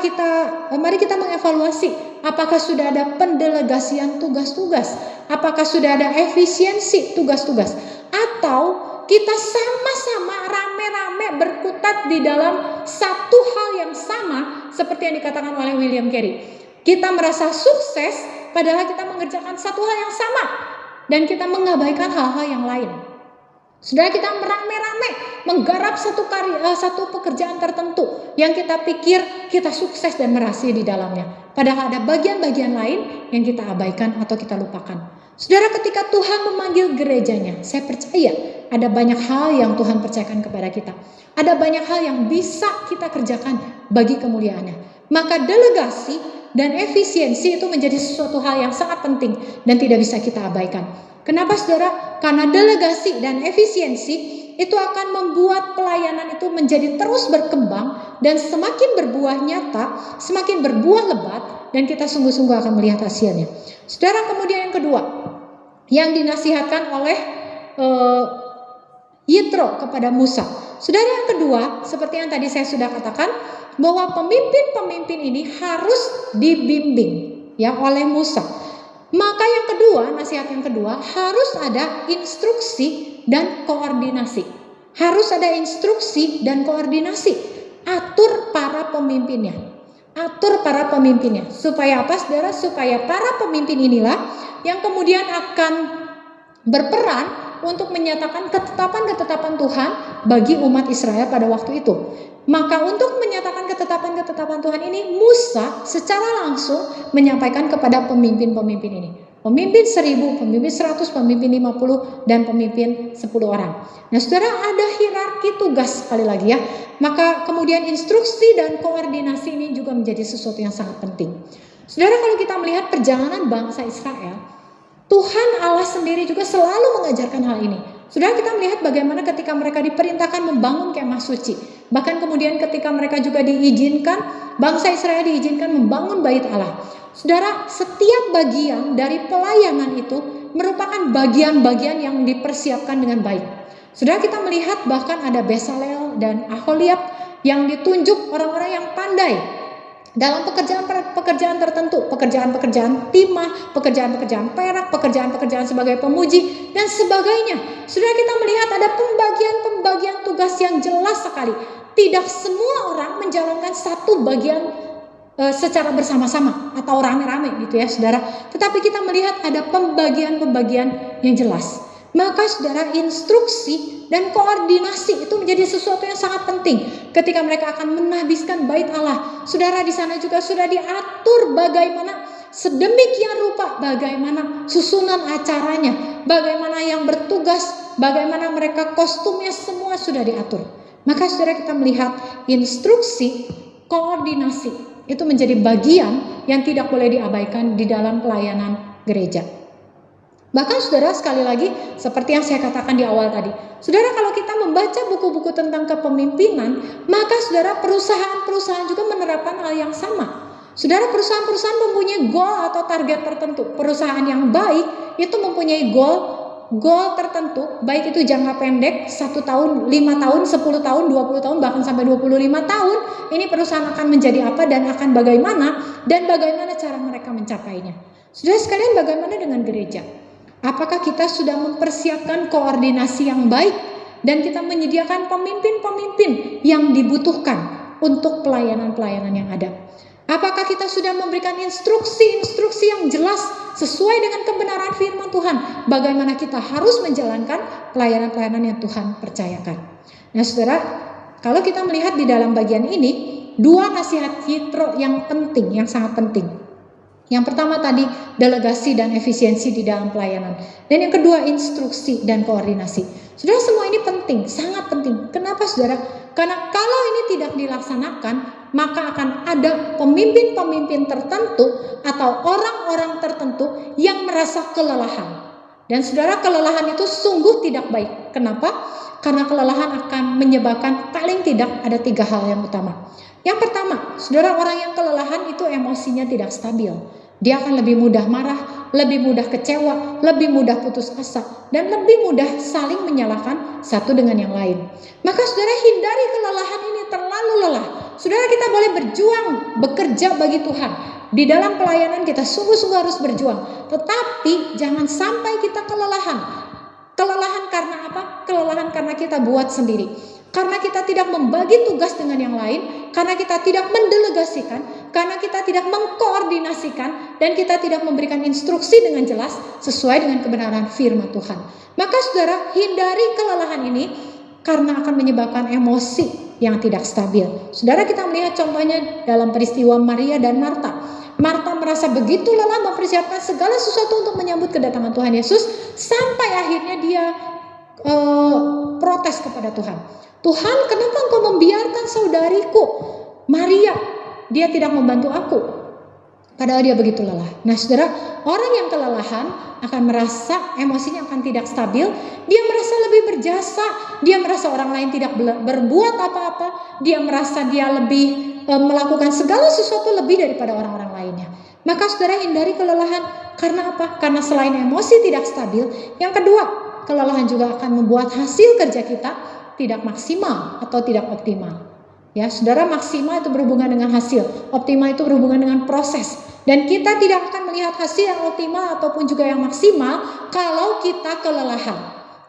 mari kita mengevaluasi, apakah sudah ada pendelegasian tugas-tugas? Apakah sudah ada efisiensi tugas-tugas? Atau kita sama-sama rame-rame berkutat di dalam satu hal yang sama, seperti yang dikatakan oleh William Carey. Kita merasa sukses, padahal kita mengerjakan satu hal yang sama, dan kita mengabaikan hal-hal yang lain. Saudara, kita rame-rame menggarap satu pekerjaan tertentu yang kita pikir kita sukses dan berhasil di dalamnya. Padahal ada bagian-bagian lain yang kita abaikan atau kita lupakan. Saudara, ketika Tuhan memanggil gerejanya, saya percaya ada banyak hal yang Tuhan percayakan kepada kita. Ada banyak hal yang bisa kita kerjakan bagi kemuliaannya. Maka delegasi dan efisiensi itu menjadi sesuatu hal yang sangat penting dan tidak bisa kita abaikan. Kenapa saudara? Karena delegasi dan efisiensi itu akan membuat pelayanan itu menjadi terus berkembang dan semakin berbuah nyata, semakin berbuah lebat, dan kita sungguh-sungguh akan melihat hasilnya. Saudara, kemudian yang kedua yang dinasihatkan oleh Yitro kepada Musa. Saudara, yang kedua, seperti yang tadi saya sudah katakan, bahwa pemimpin-pemimpin ini harus dibimbing ya oleh Musa. Maka yang kedua, nasihat yang kedua, harus ada instruksi dan koordinasi. Harus ada instruksi dan koordinasi. Atur para pemimpinnya. Atur para pemimpinnya. Supaya apa, saudara? Supaya para pemimpin inilah yang kemudian akan berperan untuk menyatakan ketetapan-ketetapan Tuhan bagi umat Israel pada waktu itu. Maka untuk menyatakan ketetapan-ketetapan Tuhan ini, Musa secara langsung menyampaikan kepada pemimpin-pemimpin ini. Pemimpin 1000, pemimpin 100, pemimpin 50, dan pemimpin 10 orang. Nah saudara, ada hierarki tugas sekali lagi ya. Maka kemudian instruksi dan koordinasi ini juga menjadi sesuatu yang sangat penting. Saudara, kalau kita melihat perjalanan bangsa Israel, Tuhan Allah sendiri juga selalu mengajarkan hal ini. Saudara, kita melihat bagaimana ketika mereka diperintahkan membangun kemah suci. Bahkan kemudian ketika mereka juga diizinkan, bangsa Israel diizinkan membangun bait Allah. Saudara, setiap bagian dari pelayanan itu merupakan bagian-bagian yang dipersiapkan dengan baik. Saudara, kita melihat bahkan ada Besaleel dan Aholiab yang ditunjuk orang-orang yang pandai dalam pekerjaan tertentu, pekerjaan-pekerjaan timah, pekerjaan-pekerjaan perak, pekerjaan-pekerjaan sebagai pemuji, dan sebagainya. Saudara, kita melihat ada pembagian-pembagian tugas yang jelas sekali. Tidak semua orang menjalankan satu bagian secara bersama-sama atau rame-rame gitu ya saudara. Tetapi kita melihat ada pembagian-pembagian yang jelas. Maka saudara, instruksi dan koordinasi itu menjadi sesuatu yang sangat penting ketika mereka akan menahbiskan bait Allah. Saudara, di sana juga sudah diatur bagaimana sedemikian rupa bagaimana susunan acaranya, bagaimana yang bertugas, bagaimana mereka kostumnya, semua sudah diatur. Maka saudara, kita melihat instruksi, koordinasi itu menjadi bagian yang tidak boleh diabaikan di dalam pelayanan gereja. Bahkan saudara, sekali lagi seperti yang saya katakan di awal tadi, saudara, kalau kita membaca buku-buku tentang kepemimpinan, maka saudara, perusahaan-perusahaan juga menerapkan hal yang sama. Saudara, perusahaan-perusahaan mempunyai goal atau target tertentu. Perusahaan yang baik itu mempunyai goal tertentu, baik itu jangka pendek 1 tahun, 5 tahun, 10 tahun, 20 tahun, bahkan sampai 25 tahun. Ini perusahaan akan menjadi apa dan akan bagaimana, dan bagaimana cara mereka mencapainya. Saudara sekalian, bagaimana dengan gereja? Apakah kita sudah mempersiapkan koordinasi yang baik dan kita menyediakan pemimpin-pemimpin yang dibutuhkan untuk pelayanan-pelayanan yang ada? Apakah kita sudah memberikan instruksi-instruksi yang jelas sesuai dengan kebenaran firman Tuhan, bagaimana kita harus menjalankan pelayanan-pelayanan yang Tuhan percayakan? Nah saudara, kalau kita melihat di dalam bagian ini, 2 nasihat Yitro yang penting, yang sangat penting. Yang pertama tadi, delegasi dan efisiensi di dalam pelayanan. Dan yang kedua, instruksi dan koordinasi. Saudara, semua ini penting, sangat penting. Kenapa saudara? Karena kalau ini tidak dilaksanakan, maka akan ada pemimpin-pemimpin tertentu atau orang-orang tertentu yang merasa kelelahan. Dan saudara, kelelahan itu sungguh tidak baik. Kenapa? Karena kelelahan akan menyebabkan paling tidak ada 3 hal yang utama. Yang pertama, saudara, orang yang kelelahan itu emosinya tidak stabil. Dia akan lebih mudah marah, lebih mudah kecewa, lebih mudah putus asa, dan lebih mudah saling menyalahkan satu dengan yang lain. Maka saudara, hindari kelelahan ini, terlalu lelah. Saudara, kita boleh berjuang, bekerja bagi Tuhan. Di dalam pelayanan kita sungguh-sungguh harus berjuang. Tetapi jangan sampai kita kelelahan. Kelelahan karena apa? Kelelahan karena kita buat sendiri. Karena kita tidak membagi tugas dengan yang lain, karena kita tidak mendelegasikan, karena kita tidak mengkoordinasikan, dan kita tidak memberikan instruksi dengan jelas sesuai dengan kebenaran firman Tuhan. Maka saudara, hindari kelelahan ini karena akan menyebabkan emosi yang tidak stabil. Saudara, kita melihat contohnya dalam peristiwa Maria dan Marta. Marta merasa begitu lelah mempersiapkan segala sesuatu untuk menyambut kedatangan Tuhan Yesus, sampai akhirnya dia protes kepada Tuhan. Tuhan, kenapa engkau membiarkan saudariku Maria, dia tidak membantu aku? Padahal dia begitu lelah. Nah saudara, orang yang kelelahan akan merasa emosinya akan tidak stabil. Dia merasa lebih berjasa. Dia merasa orang lain tidak berbuat apa-apa. Dia merasa dia lebih melakukan segala sesuatu lebih daripada orang-orang lainnya. Maka saudara, hindari kelelahan. Karena apa? Karena selain emosi tidak stabil, yang kedua, kelelahan juga akan membuat hasil kerja kita tidak maksimal atau tidak optimal. Ya, saudara, maksimal itu berhubungan dengan hasil, optimal itu berhubungan dengan proses. Dan kita tidak akan melihat hasil yang optimal ataupun juga yang maksimal kalau kita kelelahan.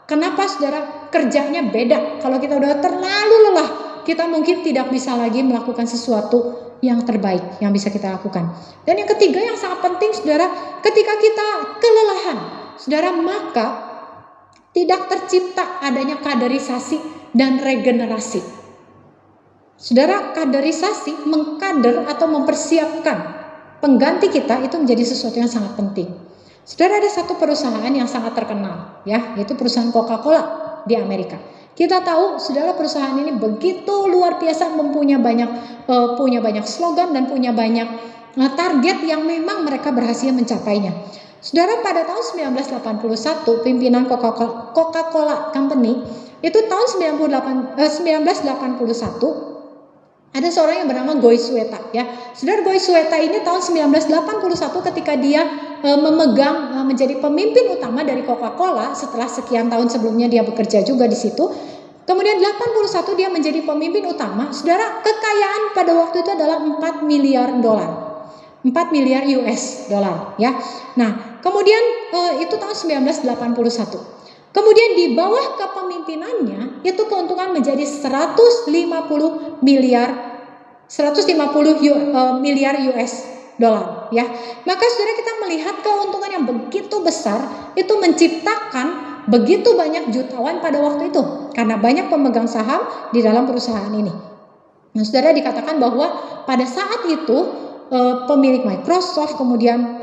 Kenapa saudara? Kerjanya beda. Kalau kita udah terlalu lelah, kita mungkin tidak bisa lagi melakukan sesuatu yang terbaik yang bisa kita lakukan. Dan yang ketiga yang sangat penting saudara, ketika kita kelelahan, saudara, maka tidak tercipta adanya kaderisasi dan regenerasi. Saudara, kaderisasi mengkader atau mempersiapkan pengganti kita itu menjadi sesuatu yang sangat penting. Saudara, ada satu perusahaan yang sangat terkenal, ya, yaitu perusahaan Coca-Cola di Amerika. Kita tahu, saudara, perusahaan ini begitu luar biasa, punya banyak slogan dan punya banyak target yang memang mereka berhasil mencapainya. Saudara, pada tahun 1981 pimpinan Coca-Cola Company itu tahun 1981 ada seorang yang bernama Goy Sueta, ya. Saudara, Goy Sueta ini tahun 1981 ketika dia memegang menjadi pemimpin utama dari Coca-Cola setelah sekian tahun sebelumnya dia bekerja juga di situ. Kemudian 81 dia menjadi pemimpin utama. Saudara, kekayaan pada waktu itu adalah 4 miliar dolar. 4 miliar US dollar, ya. Nah, kemudian itu tahun 1981. Kemudian di bawah kepemimpinannya itu keuntungan menjadi 150 miliar US dollar, ya. Maka saudara, kita melihat keuntungan yang begitu besar itu menciptakan begitu banyak jutawan pada waktu itu karena banyak pemegang saham di dalam perusahaan ini. Nah, saudara, dikatakan bahwa pada saat itu pemilik Microsoft, kemudian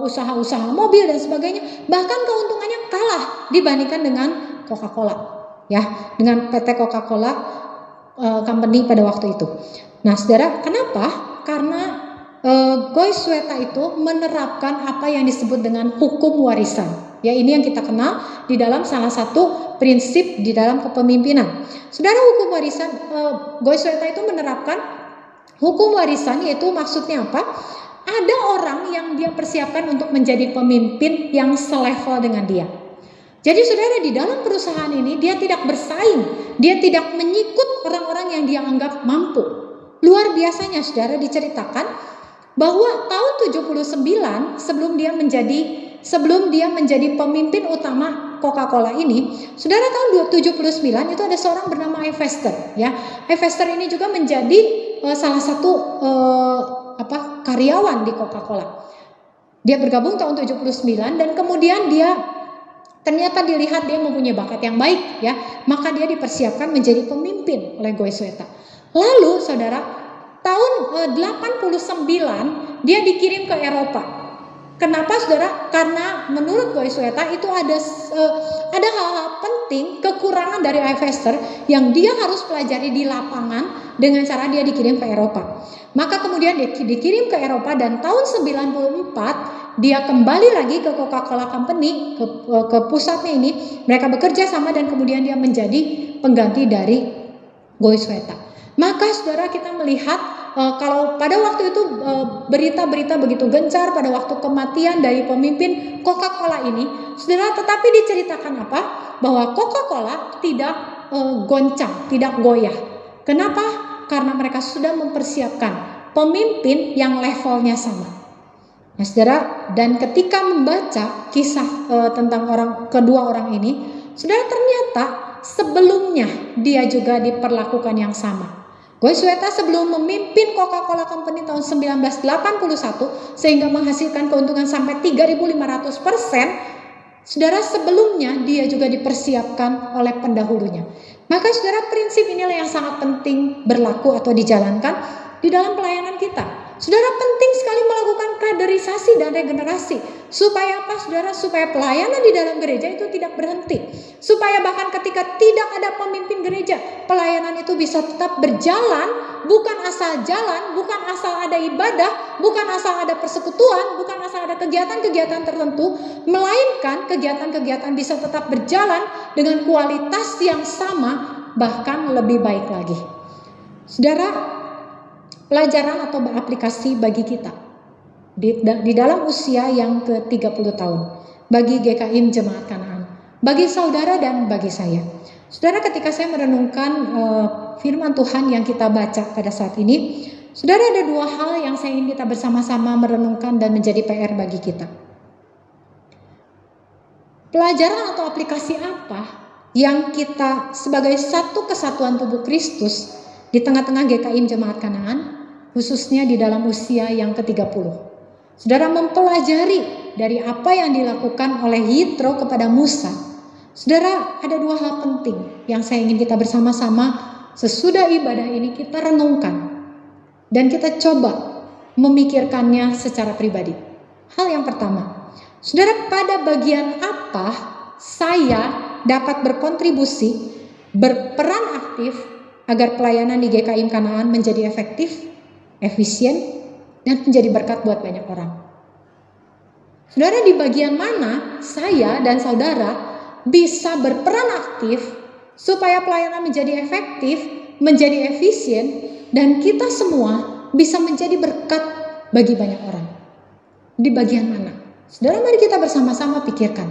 usaha-usaha mobil dan sebagainya, bahkan keuntungannya kalah dibandingkan dengan Coca-Cola, ya, dengan PT Coca-Cola Company pada waktu itu. Nah, saudara, kenapa? Karena Goizueta itu menerapkan apa yang disebut dengan hukum warisan. Ya, ini yang kita kenal di dalam salah satu prinsip di dalam kepemimpinan. Saudara, hukum warisan, Goizueta itu menerapkan hukum warisan, yaitu maksudnya apa? Ada orang yang dia persiapkan untuk menjadi pemimpin yang selevel dengan dia. Jadi saudara, di dalam perusahaan ini dia tidak bersaing, dia tidak menyikut orang-orang yang dia anggap mampu. Luar biasanya saudara, diceritakan bahwa tahun 79 sebelum dia menjadi pemimpin utama Coca-Cola ini, saudara, tahun 79 itu ada seorang bernama Ivester, ya. Ivester ini juga menjadi salah satu karyawan di Coca-Cola. Dia bergabung tahun 79 dan kemudian dia ternyata dilihat dia mempunyai bakat yang baik, ya. Maka dia dipersiapkan menjadi pemimpin oleh Goizueta. Lalu saudara, tahun 89 dia dikirim ke Eropa. Kenapa saudara? Karena menurut Goizueta itu ada hal-hal penting, kekurangan dari Ivester yang dia harus pelajari di lapangan dengan cara dia dikirim ke Eropa. Maka kemudian dia dikirim ke Eropa dan tahun 94 dia kembali lagi ke Coca-Cola Company, ke pusatnya ini. Mereka bekerja sama dan kemudian dia menjadi pengganti dari Goizueta. Maka saudara, kita melihat kalau pada waktu itu berita-berita begitu gencar pada waktu kematian dari pemimpin Coca-Cola ini, saudara, tetapi diceritakan apa? Bahwa Coca-Cola tidak goncang, tidak goyah. Kenapa? Karena mereka sudah mempersiapkan pemimpin yang levelnya sama. Nah, saudara, dan ketika membaca kisah tentang kedua orang ini, saudara, ternyata sebelumnya dia juga diperlakukan yang sama. Goizueta sebelum memimpin Coca-Cola Company tahun 1981 sehingga menghasilkan keuntungan sampai 3.500%, saudara, sebelumnya dia juga dipersiapkan oleh pendahulunya. Maka saudara, prinsip inilah yang sangat penting berlaku atau dijalankan di dalam pelayanan kita. Saudara, penting sekali melakukan kaderisasi dan regenerasi. Supaya apa saudara? Supaya pelayanan di dalam gereja itu tidak berhenti. Supaya bahkan ketika tidak ada pemimpin gereja, pelayanan itu bisa tetap berjalan. Bukan asal jalan, bukan asal ada ibadah, bukan asal ada persekutuan, bukan asal ada kegiatan-kegiatan tertentu, melainkan kegiatan-kegiatan bisa tetap berjalan dengan kualitas yang sama, bahkan lebih baik lagi. Saudara, pelajaran atau aplikasi bagi kita di dalam usia yang ke-30 tahun, bagi GKIM Jemaat Kanaan, bagi saudara dan bagi saya. Saudara, ketika saya merenungkan firman Tuhan yang kita baca pada saat ini, saudara, ada dua hal yang saya ingin kita bersama-sama merenungkan dan menjadi PR bagi kita. Pelajaran atau aplikasi apa yang kita sebagai satu kesatuan tubuh Kristus di tengah-tengah GKIM Jemaat Kanaan, khususnya di dalam usia yang ke-30. Saudara, mempelajari dari apa yang dilakukan oleh Yitro kepada Musa. Saudara, ada dua hal penting yang saya ingin kita bersama-sama sesudah ibadah ini kita renungkan dan kita coba memikirkannya secara pribadi. Hal yang pertama, saudara, pada bagian apa saya dapat berkontribusi, berperan aktif agar pelayanan di GKIM Kanaan menjadi efektif, efisien, dan menjadi berkat buat banyak orang. Saudara, di bagian mana saya dan saudara bisa berperan aktif supaya pelayanan menjadi efektif, menjadi efisien, dan kita semua bisa menjadi berkat bagi banyak orang? Di bagian mana? Saudara, mari kita bersama-sama pikirkan.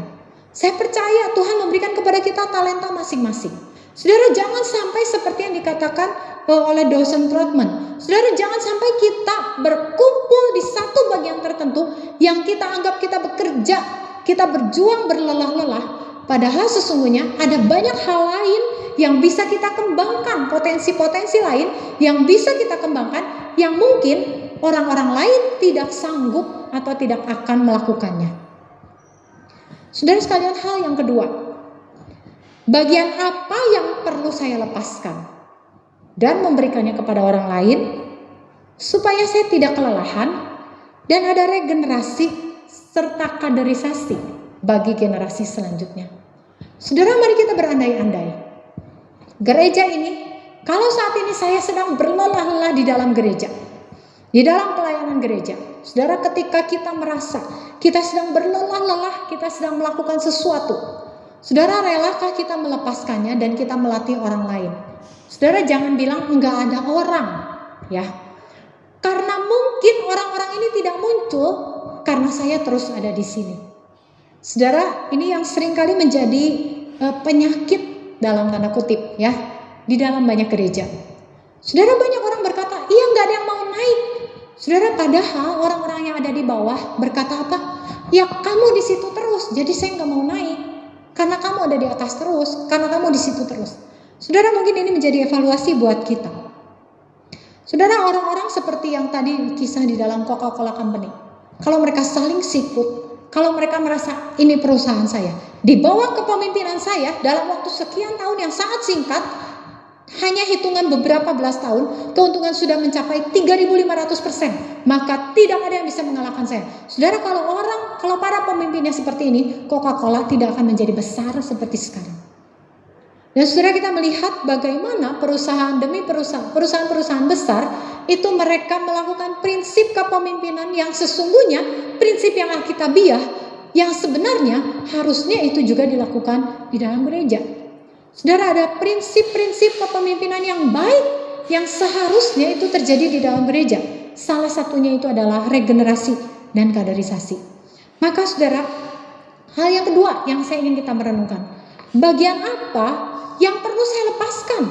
Saya percaya Tuhan memberikan kepada kita talenta masing-masing. Saudara, jangan sampai seperti yang dikatakan oleh dosen Trotman. Saudara, jangan sampai kita berkumpul di satu bagian tertentu yang kita anggap kita bekerja, kita berjuang berlelah-lelah. Padahal sesungguhnya ada banyak hal lain yang bisa kita kembangkan, potensi-potensi lain yang bisa kita kembangkan yang mungkin orang-orang lain tidak sanggup atau tidak akan melakukannya. Saudara sekalian, hal yang kedua, bagian apa yang perlu saya lepaskan dan memberikannya kepada orang lain supaya saya tidak kelelahan dan ada regenerasi serta kaderisasi bagi generasi selanjutnya. Saudara, mari kita berandai-andai. Gereja ini, kalau saat ini saya sedang berlelah-lelah di dalam gereja, di dalam pelayanan gereja, saudara, ketika kita merasa kita sedang berlelah-lelah, kita sedang melakukan sesuatu, saudara, relakah kita melepaskannya dan kita melatih orang lain? Saudara, jangan bilang enggak ada orang, ya. Karena mungkin orang-orang ini tidak muncul karena saya terus ada di sini. Saudara, ini yang seringkali menjadi penyakit dalam tanda kutip, ya, di dalam banyak gereja. Saudara, banyak orang berkata, iya nggak ada yang mau naik. Saudara, padahal orang-orang yang ada di bawah berkata apa? Ya kamu di situ terus, jadi saya nggak mau naik. Karena kamu ada di atas terus, karena kamu di situ terus. Saudara, mungkin ini menjadi evaluasi buat kita. Saudara, orang-orang seperti yang tadi kisah di dalam Coca-Cola Company, kalau mereka saling sikut, kalau mereka merasa ini perusahaan saya, dibawa ke pemimpinan saya dalam waktu sekian tahun yang sangat singkat, hanya hitungan beberapa belas tahun, keuntungan sudah mencapai 3.500%, maka tidak ada yang bisa mengalahkan saya. Saudara, kalau para pemimpinnya seperti ini, Coca-Cola tidak akan menjadi besar seperti sekarang. Dan saudara, kita melihat bagaimana perusahaan demi perusahaan besar itu mereka melakukan prinsip kepemimpinan yang sesungguhnya prinsip yang alkitabiah, yang sebenarnya harusnya itu juga dilakukan di dalam gereja. Saudara, ada prinsip-prinsip kepemimpinan yang baik yang seharusnya itu terjadi di dalam gereja. Salah satunya itu adalah regenerasi dan kaderisasi. Maka saudara, hal yang kedua yang saya ingin kita merenungkan, bagian apa yang perlu saya lepaskan?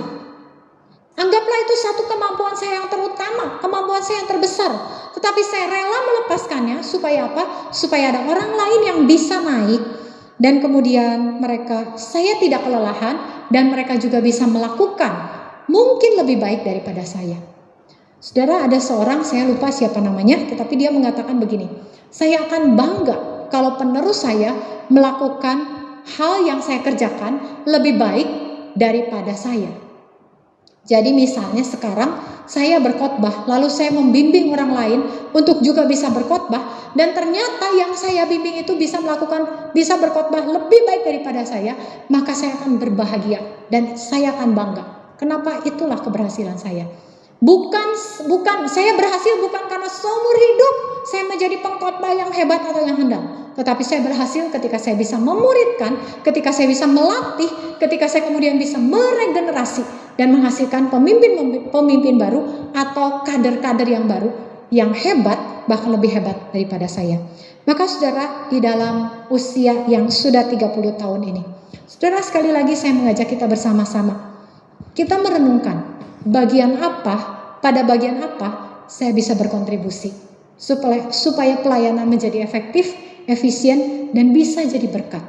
Anggaplah itu satu kemampuan saya yang terutama, kemampuan saya yang terbesar, tetapi saya rela melepaskannya supaya apa? Supaya ada orang lain yang bisa naik, dan kemudian saya tidak kelelahan, dan mereka juga bisa melakukan mungkin lebih baik daripada saya. Saudara, ada seorang, saya lupa siapa namanya, tetapi dia mengatakan begini, saya akan bangga kalau penerus saya melakukan hal yang saya kerjakan lebih baik daripada saya. Jadi misalnya sekarang saya berkhotbah, lalu saya membimbing orang lain untuk juga bisa berkhotbah, dan ternyata yang saya bimbing itu bisa berkhotbah lebih baik daripada saya, maka saya akan berbahagia dan saya akan bangga. Kenapa? Itulah keberhasilan saya. Bukan saya berhasil bukan karena seumur hidup saya menjadi pengkhotbah yang hebat atau yang handal, tetapi saya berhasil ketika saya bisa memuridkan, ketika saya bisa melatih, ketika saya kemudian bisa meregenerasi dan menghasilkan pemimpin baru atau kader-kader yang baru yang hebat, bahkan lebih hebat daripada saya. Maka saudara, di dalam usia yang sudah 30 tahun ini, saudara, sekali lagi saya mengajak kita bersama-sama, kita merenungkan pada bagian apa saya bisa berkontribusi supaya pelayanan menjadi efektif, efisien, dan bisa jadi berkat.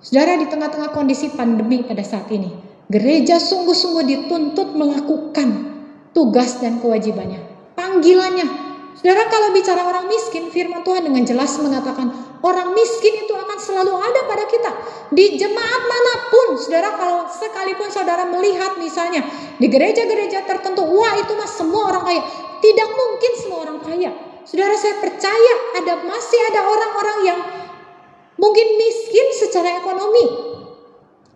Saudara, di tengah-tengah kondisi pandemi pada saat ini, gereja sungguh-sungguh dituntut melakukan tugas dan kewajibannya, panggilannya. Saudara, kalau bicara orang miskin, firman Tuhan dengan jelas mengatakan orang miskin itu akan selalu ada pada kita. Di jemaat manapun, saudara, kalau sekalipun saudara melihat misalnya di gereja-gereja tertentu, wah itu mas semua orang kaya. Tidak mungkin semua orang kaya. Saudara, saya percaya masih ada orang-orang yang mungkin miskin secara ekonomi,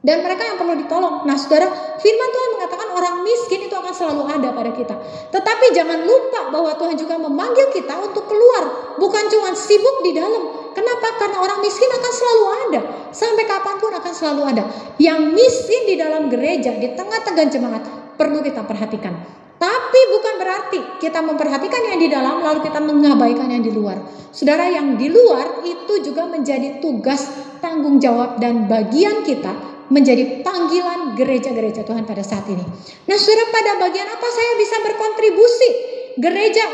dan mereka yang perlu ditolong. Nah saudara, firman Tuhan mengatakan orang miskin itu akan selalu ada pada kita. Tetapi jangan lupa bahwa Tuhan juga memanggil kita untuk keluar, bukan cuma sibuk di dalam. Kenapa? Karena orang miskin akan selalu ada, sampai kapanpun akan selalu ada. Yang miskin di dalam gereja, di tengah-tengah jemaat, perlu kita perhatikan. Tapi bukan berarti kita memperhatikan yang di dalam lalu kita mengabaikan yang di luar. Saudara, yang di luar itu juga menjadi tugas, tanggung jawab, dan bagian kita, menjadi panggilan gereja-gereja Tuhan pada saat ini. Nah saudara, pada bagian apa saya bisa berkontribusi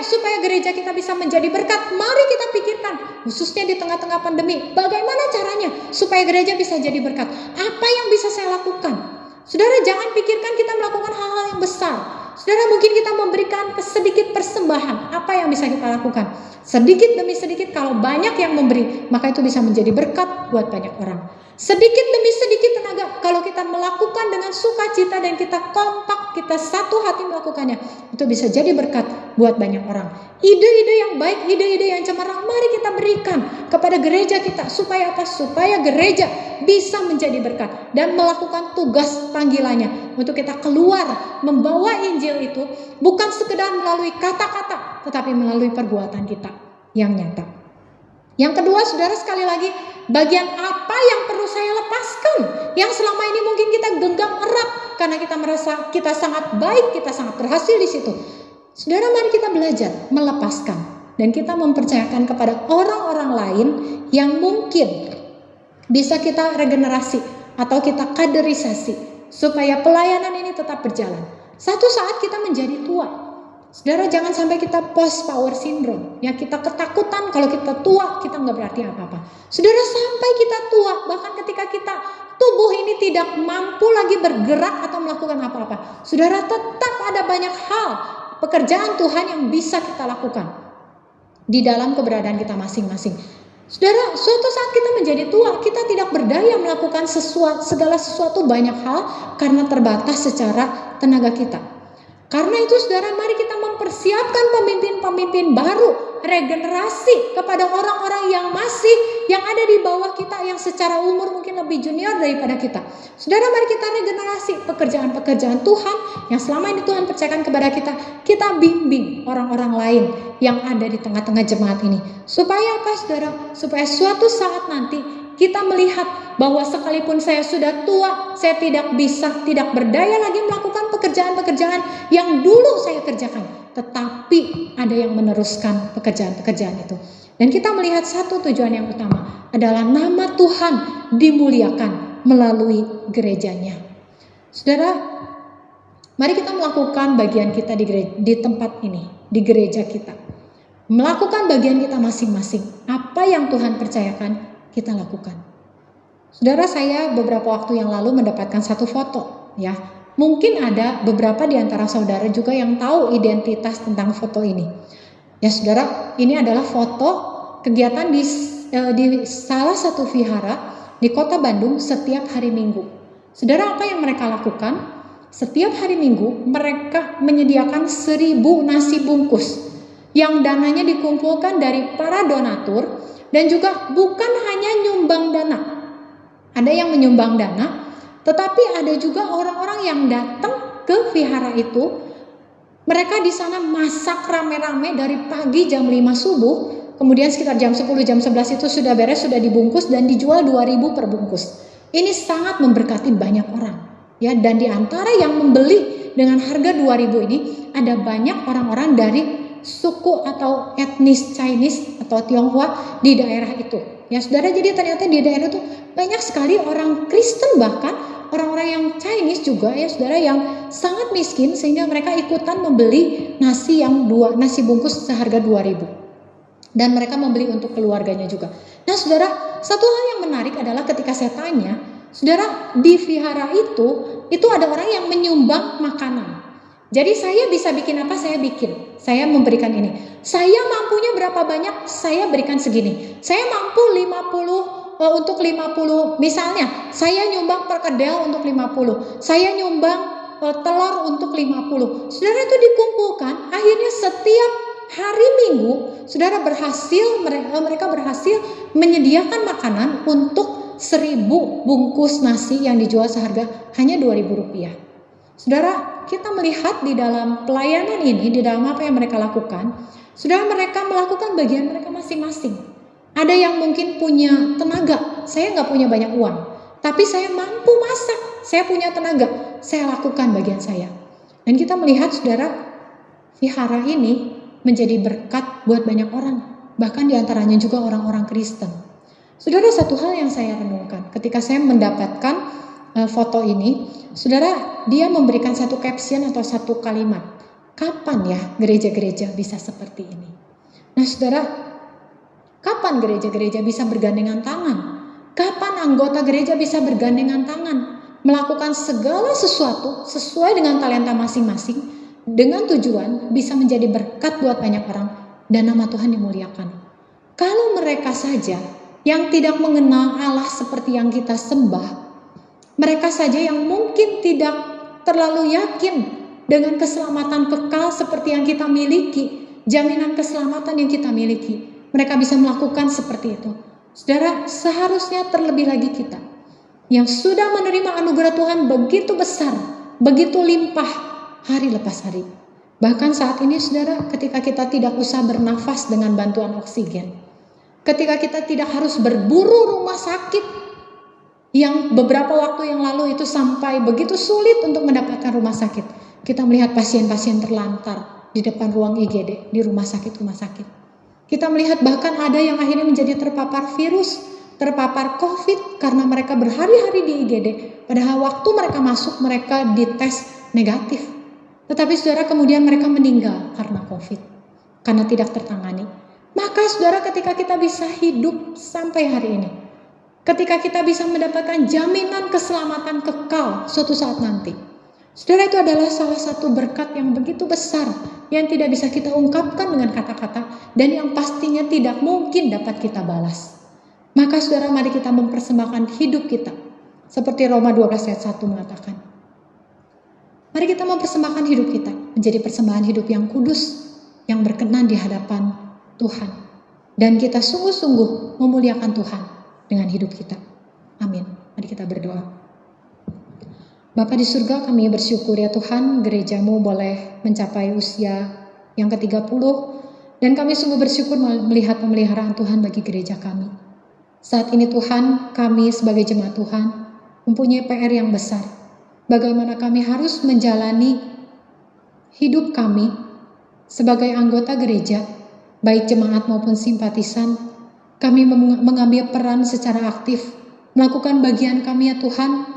supaya gereja kita bisa menjadi berkat? Mari kita pikirkan, khususnya di tengah-tengah pandemi, bagaimana caranya supaya gereja bisa jadi berkat? Apa yang bisa saya lakukan? Saudara, jangan pikirkan kita melakukan hal-hal yang besar. Saudara, mungkin kita memberikan sedikit persembahan. Apa yang bisa kita lakukan? Sedikit demi sedikit, kalau banyak yang memberi, maka itu bisa menjadi berkat buat banyak orang. Sedikit demi sedikit tenaga, kalau kita melakukan dengan sukacita dan kita kompak, kita satu hati melakukannya, itu bisa jadi berkat buat banyak orang. Ide-ide yang baik, ide-ide yang cemerlang, mari kita berikan kepada gereja kita. Supaya apa? Supaya gereja bisa menjadi berkat dan melakukan tugas panggilannya untuk kita keluar membawa Injil itu bukan sekedar melalui kata-kata, tetapi melalui perbuatan kita yang nyata. Yang kedua, saudara, sekali lagi, bagian apa yang perlu saya lepaskan yang selama ini mungkin kita genggam erat karena kita merasa kita sangat baik, kita sangat berhasil di situ. Saudara, mari kita belajar melepaskan dan kita mempercayakan kepada orang-orang lain yang mungkin bisa kita regenerasi atau kita kaderisasi supaya pelayanan ini tetap berjalan. Satu saat kita menjadi tua. Saudara, jangan sampai kita post power syndrome. Ya, kita ketakutan kalau kita tua, kita nggak berarti apa-apa. Saudara, sampai kita tua, bahkan ketika kita tubuh ini tidak mampu lagi bergerak atau melakukan apa-apa, saudara, tetap ada banyak hal pekerjaan Tuhan yang bisa kita lakukan di dalam keberadaan kita masing-masing. Saudara, suatu saat kita menjadi tua, kita tidak berdaya melakukan segala sesuatu banyak hal karena terbatas secara tenaga kita. Karena itu, saudara, mari kita mempersiapkan pemimpin-pemimpin baru, regenerasi kepada orang-orang yang ada di bawah kita, yang secara umur mungkin lebih junior daripada kita. Saudara, mari kita regenerasi pekerjaan-pekerjaan Tuhan yang selama ini Tuhan percayakan kepada kita. Kita bimbing orang-orang lain yang ada di tengah-tengah jemaat ini. Supaya apa, saudara? Supaya suatu saat nanti kita melihat bahwa sekalipun saya sudah tua, saya tidak berdaya lagi melakukan pekerjaan-pekerjaan yang dulu saya kerjakan. Tetapi ada yang meneruskan pekerjaan-pekerjaan itu. Dan kita melihat satu tujuan yang utama adalah nama Tuhan dimuliakan melalui gerejanya. Saudara, mari kita melakukan bagian kita di tempat ini, di gereja kita. Melakukan bagian kita masing-masing. Apa yang Tuhan percayakan, kita lakukan. Saudara, saya beberapa waktu yang lalu mendapatkan satu foto, ya. Mungkin ada beberapa di antara saudara juga yang tahu identitas tentang foto ini. Ya, saudara, ini adalah foto kegiatan di salah satu vihara di Kota Bandung setiap hari Minggu. Saudara, apa yang mereka lakukan? Setiap hari Minggu mereka menyediakan 1000 nasi bungkus yang dananya dikumpulkan dari para donatur. Dan juga bukan hanya nyumbang dana. Ada yang menyumbang dana, tetapi ada juga orang-orang yang datang ke vihara itu. Mereka di sana masak rame-rame dari pagi jam 5 subuh, kemudian sekitar jam 10, jam 11 itu sudah beres, sudah dibungkus dan dijual 2.000 per bungkus. Ini sangat memberkati banyak orang. Ya, dan di antara yang membeli dengan harga 2.000 ini ada banyak orang-orang dari suku atau etnis Chinese atau Tionghoa di daerah itu. Ya, saudara, jadi ternyata di daerah itu banyak sekali orang Kristen, bahkan orang-orang yang Chinese juga, ya saudara, yang sangat miskin sehingga mereka ikutan membeli nasi bungkus seharga 2.000. Dan mereka membeli untuk keluarganya juga. Nah, saudara, satu hal yang menarik adalah ketika saya tanya, saudara, di vihara itu ada orang yang menyumbang makanan. Jadi saya bisa bikin apa, saya bikin. Saya memberikan ini. Saya mampunya berapa banyak, saya berikan segini. Saya mampu 50 untuk 50. Misalnya, saya nyumbang perkedel untuk 50. Saya nyumbang telur untuk 50. Saudara, itu dikumpulkan. Akhirnya setiap hari Minggu, saudara, mereka berhasil menyediakan makanan untuk 1000 bungkus nasi yang dijual seharga hanya Rp2.000. Saudara, kita melihat di dalam pelayanan ini, di dalam apa yang mereka lakukan, saudara, mereka melakukan bagian mereka masing-masing. Ada yang mungkin punya tenaga, saya nggak punya banyak uang, tapi saya mampu masak, saya punya tenaga, saya lakukan bagian saya. Dan kita melihat, saudara, vihara ini menjadi berkat buat banyak orang, bahkan diantaranya juga orang-orang Kristen. Saudara, satu hal yang saya renungkan ketika saya mendapatkan foto ini, saudara, dia memberikan satu caption atau satu kalimat. Kapan ya gereja-gereja bisa seperti ini? Nah, saudara, kapan gereja-gereja bisa bergandengan tangan? Kapan anggota gereja bisa bergandengan tangan? Melakukan segala sesuatu sesuai dengan talenta masing-masing, dengan tujuan bisa menjadi berkat buat banyak orang dan nama Tuhan dimuliakan. Kalau mereka saja yang tidak mengenal Allah seperti yang kita sembah, mereka saja yang mungkin tidak terlalu yakin dengan keselamatan kekal seperti yang kita miliki, jaminan keselamatan yang kita miliki. Mereka bisa melakukan seperti itu. Saudara, seharusnya terlebih lagi kita yang sudah menerima anugerah Tuhan begitu besar, begitu limpah hari lepas hari. Bahkan saat ini saudara, ketika kita tidak usah bernafas dengan bantuan oksigen, ketika kita tidak harus berburu rumah sakit yang beberapa waktu yang lalu itu sampai begitu sulit untuk mendapatkan rumah sakit. Kita melihat pasien-pasien terlantar di depan ruang IGD di rumah sakit. Kita melihat bahkan ada yang akhirnya menjadi terpapar virus, terpapar COVID karena mereka berhari-hari di IGD. Padahal waktu mereka masuk mereka dites negatif. Tetapi saudara kemudian mereka meninggal karena COVID, karena tidak tertangani. Maka saudara ketika kita bisa hidup sampai hari ini, ketika kita bisa mendapatkan jaminan keselamatan kekal suatu saat nanti, saudara, itu adalah salah satu berkat yang begitu besar yang tidak bisa kita ungkapkan dengan kata-kata dan yang pastinya tidak mungkin dapat kita balas. Maka saudara, mari kita mempersembahkan hidup kita seperti Roma 12 ayat 1 mengatakan. Mari kita mempersembahkan hidup kita menjadi persembahan hidup yang kudus, yang berkenan di hadapan Tuhan. Dan kita sungguh-sungguh memuliakan Tuhan dengan hidup kita. Amin. Mari kita berdoa. Bapa di surga, kami bersyukur ya Tuhan, gerejamu boleh mencapai usia yang ke-30. Dan kami sungguh bersyukur melihat pemeliharaan Tuhan bagi gereja kami. Saat ini Tuhan, kami sebagai jemaat Tuhan mempunyai PR yang besar. Bagaimana kami harus menjalani hidup kami sebagai anggota gereja, baik jemaat maupun simpatisan. Kami mengambil peran secara aktif, melakukan bagian kami ya Tuhan,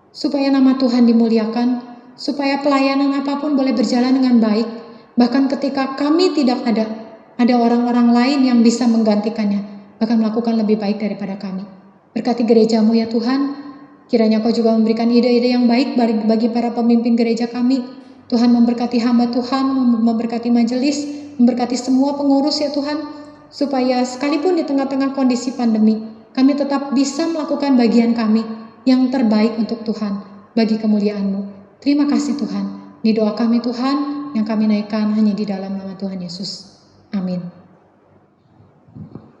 supaya nama Tuhan dimuliakan, supaya pelayanan apapun boleh berjalan dengan baik. Bahkan ketika kami tidak ada orang-orang lain yang bisa menggantikannya, bahkan melakukan lebih baik daripada kami. Berkati gerejamu ya Tuhan. Kiranya Kau juga memberikan ide-ide yang baik bagi para pemimpin gereja kami. Tuhan memberkati hamba Tuhan, memberkati majelis, memberkati semua pengurus ya Tuhan. Supaya sekalipun di tengah-tengah kondisi pandemi, kami tetap bisa melakukan bagian kami yang terbaik untuk Tuhan, bagi kemuliaan-Mu. Terima kasih Tuhan. Ini doa kami Tuhan, yang kami naikkan hanya di dalam nama Tuhan Yesus. Amin.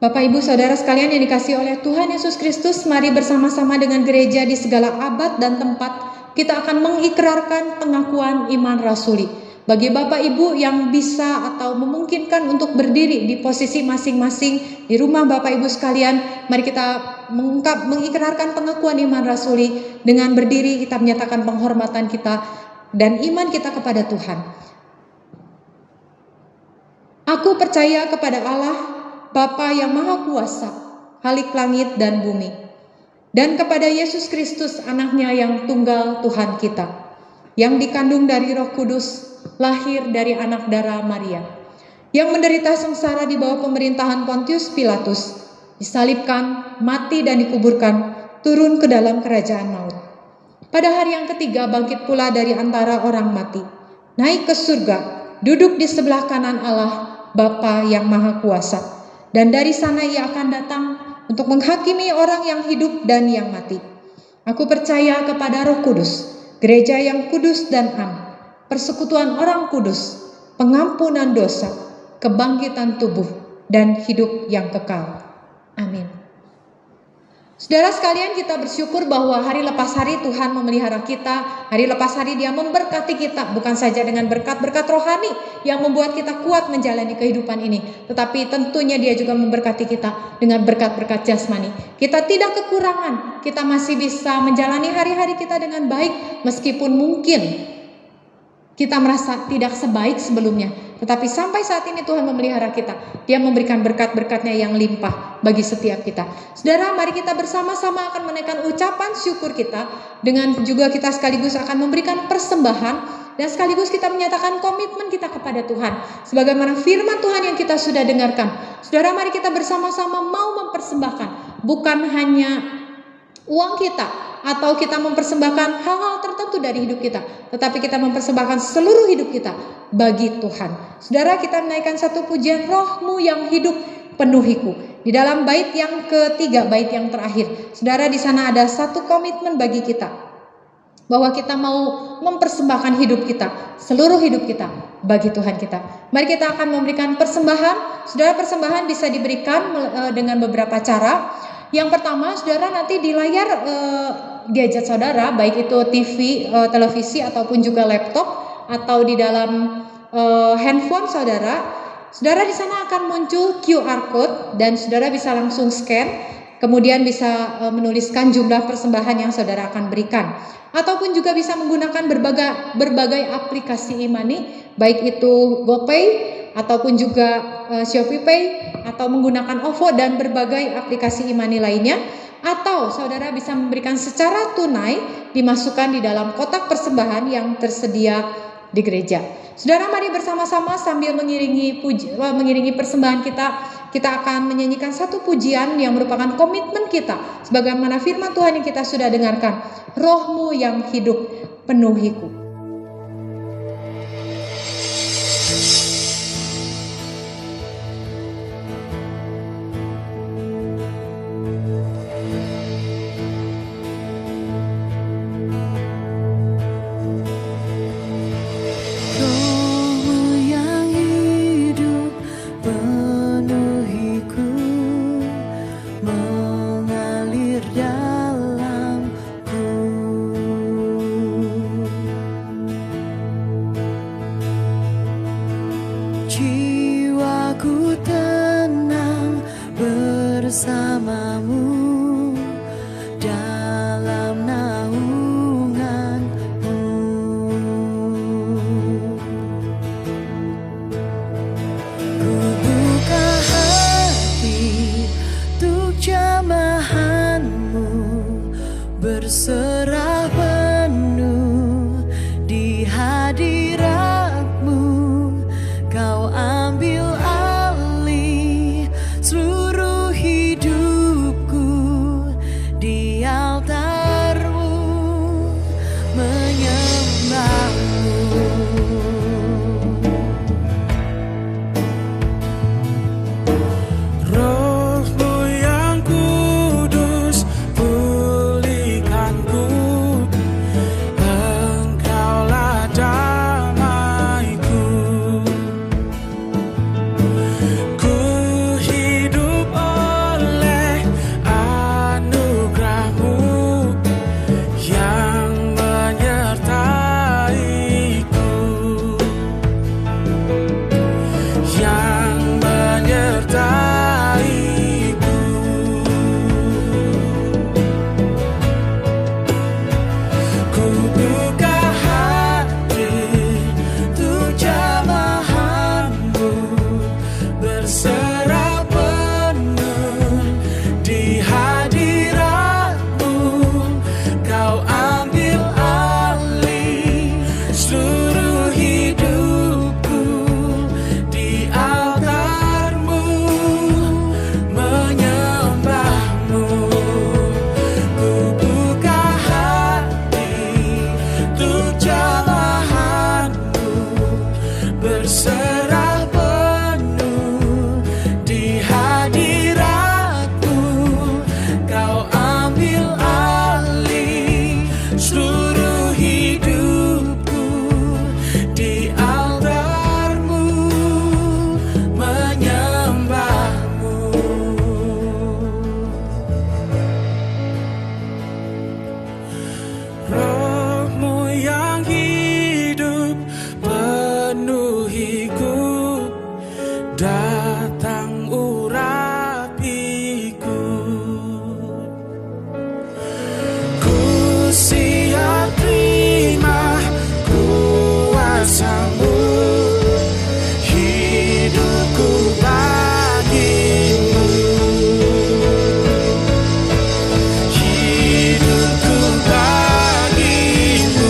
Bapak Ibu Saudara sekalian yang dikasihi oleh Tuhan Yesus Kristus, mari bersama-sama dengan gereja di segala abad dan tempat kita akan mengikrarkan pengakuan iman rasuli. Bagi Bapak Ibu yang bisa atau memungkinkan untuk berdiri di posisi masing-masing di rumah Bapak Ibu sekalian, mari kita mengikrarkan pengakuan iman rasuli. Dengan berdiri kita menyatakan penghormatan kita dan iman kita kepada Tuhan. Aku percaya kepada Allah, Bapa yang Maha Kuasa, Khalik langit dan bumi, dan kepada Yesus Kristus anaknya yang tunggal Tuhan kita, yang dikandung dari Roh Kudus, lahir dari anak darah Maria, yang menderita sengsara di bawah pemerintahan Pontius Pilatus, disalibkan, mati dan dikuburkan, turun ke dalam kerajaan maut. Pada hari yang ketiga bangkit pula dari antara orang mati, naik ke surga, duduk di sebelah kanan Allah, Bapa yang Maha Kuasa. Dan dari sana ia akan datang untuk menghakimi orang yang hidup dan yang mati. Aku percaya kepada Roh Kudus, gereja yang kudus dan am, persekutuan orang kudus, pengampunan dosa, kebangkitan tubuh, dan hidup yang kekal. Amin. Saudara sekalian, kita bersyukur bahwa hari lepas hari Tuhan memelihara kita. Hari lepas hari Dia memberkati kita, bukan saja dengan berkat-berkat rohani yang membuat kita kuat menjalani kehidupan ini, tetapi tentunya Dia juga memberkati kita dengan berkat-berkat jasmani. Kita tidak kekurangan, kita masih bisa menjalani hari-hari kita dengan baik, meskipun mungkin kita merasa tidak sebaik sebelumnya. Tetapi sampai saat ini Tuhan memelihara kita. Dia memberikan berkat-berkatnya yang limpah bagi setiap kita. Saudara, mari kita bersama-sama akan menaikkan ucapan syukur kita. Dengan juga kita sekaligus akan memberikan persembahan. Dan sekaligus kita menyatakan komitmen kita kepada Tuhan. Sebagaimana firman Tuhan yang kita sudah dengarkan. Saudara, mari kita bersama-sama mau mempersembahkan. Bukan hanya uang kita, atau kita mempersembahkan hal-hal tertentu dari hidup kita, tetapi kita mempersembahkan seluruh hidup kita bagi Tuhan. Saudara, kita menaikkan satu pujian, Rohmu yang hidup penuhiku. Di dalam bait yang ketiga, bait yang terakhir. Saudara, di sana ada satu komitmen bagi kita. bahwa kita mau mempersembahkan hidup kita, seluruh hidup kita bagi Tuhan kita. Mari kita akan memberikan persembahan. Saudara, persembahan bisa diberikan dengan beberapa cara. Yang pertama, saudara, nanti di layar gadget saudara, baik itu TV, televisi ataupun juga laptop, atau di dalam handphone saudara, saudara di sana akan muncul QR code dan saudara bisa langsung scan, kemudian bisa menuliskan jumlah persembahan yang saudara akan berikan. Ataupun juga bisa menggunakan berbagai aplikasi e-money, baik itu GoPay ataupun juga Shopee Pay, atau menggunakan OVO dan berbagai aplikasi e-money lainnya. Atau saudara bisa memberikan secara tunai, dimasukkan di dalam kotak persembahan yang tersedia di gereja. Saudara, mari bersama-sama sambil mengiringi persembahan kita akan menyanyikan satu pujian yang merupakan komitmen kita sebagaimana firman Tuhan yang kita sudah dengarkan. Roh-Mu yang hidup penuhiku. Jiwaku tenang bersamamu dalam naunganmu. Ku buka hati untuk jamahanmu, berserah penuh di hadiratmu. Kau ambil alih seluruh hidupku di altarmu, menyembahmu. Roh-Mu yang kudus pulihkanku, Engkaulah damaiku. Ku hidup oleh anugerah-Mu yang menyertaiku, yang menyertaiku. Ku buka hati untuk jamahanmu, berserah penuh di hadiratmu. Kau ambil alih seluruh hidupku di altarmu, menyembahmu. Ku buka hati untuk jamahanmu, berserah penuh di hadiratmu. Kau ambil alih seluruh hidupku di altarmu, menyembahmu. Roh-Mu yang hidup penuhiku, datang urapiku. Ku siap terima kuasa-Mu, hidupku bagimu, hidupku bagimu.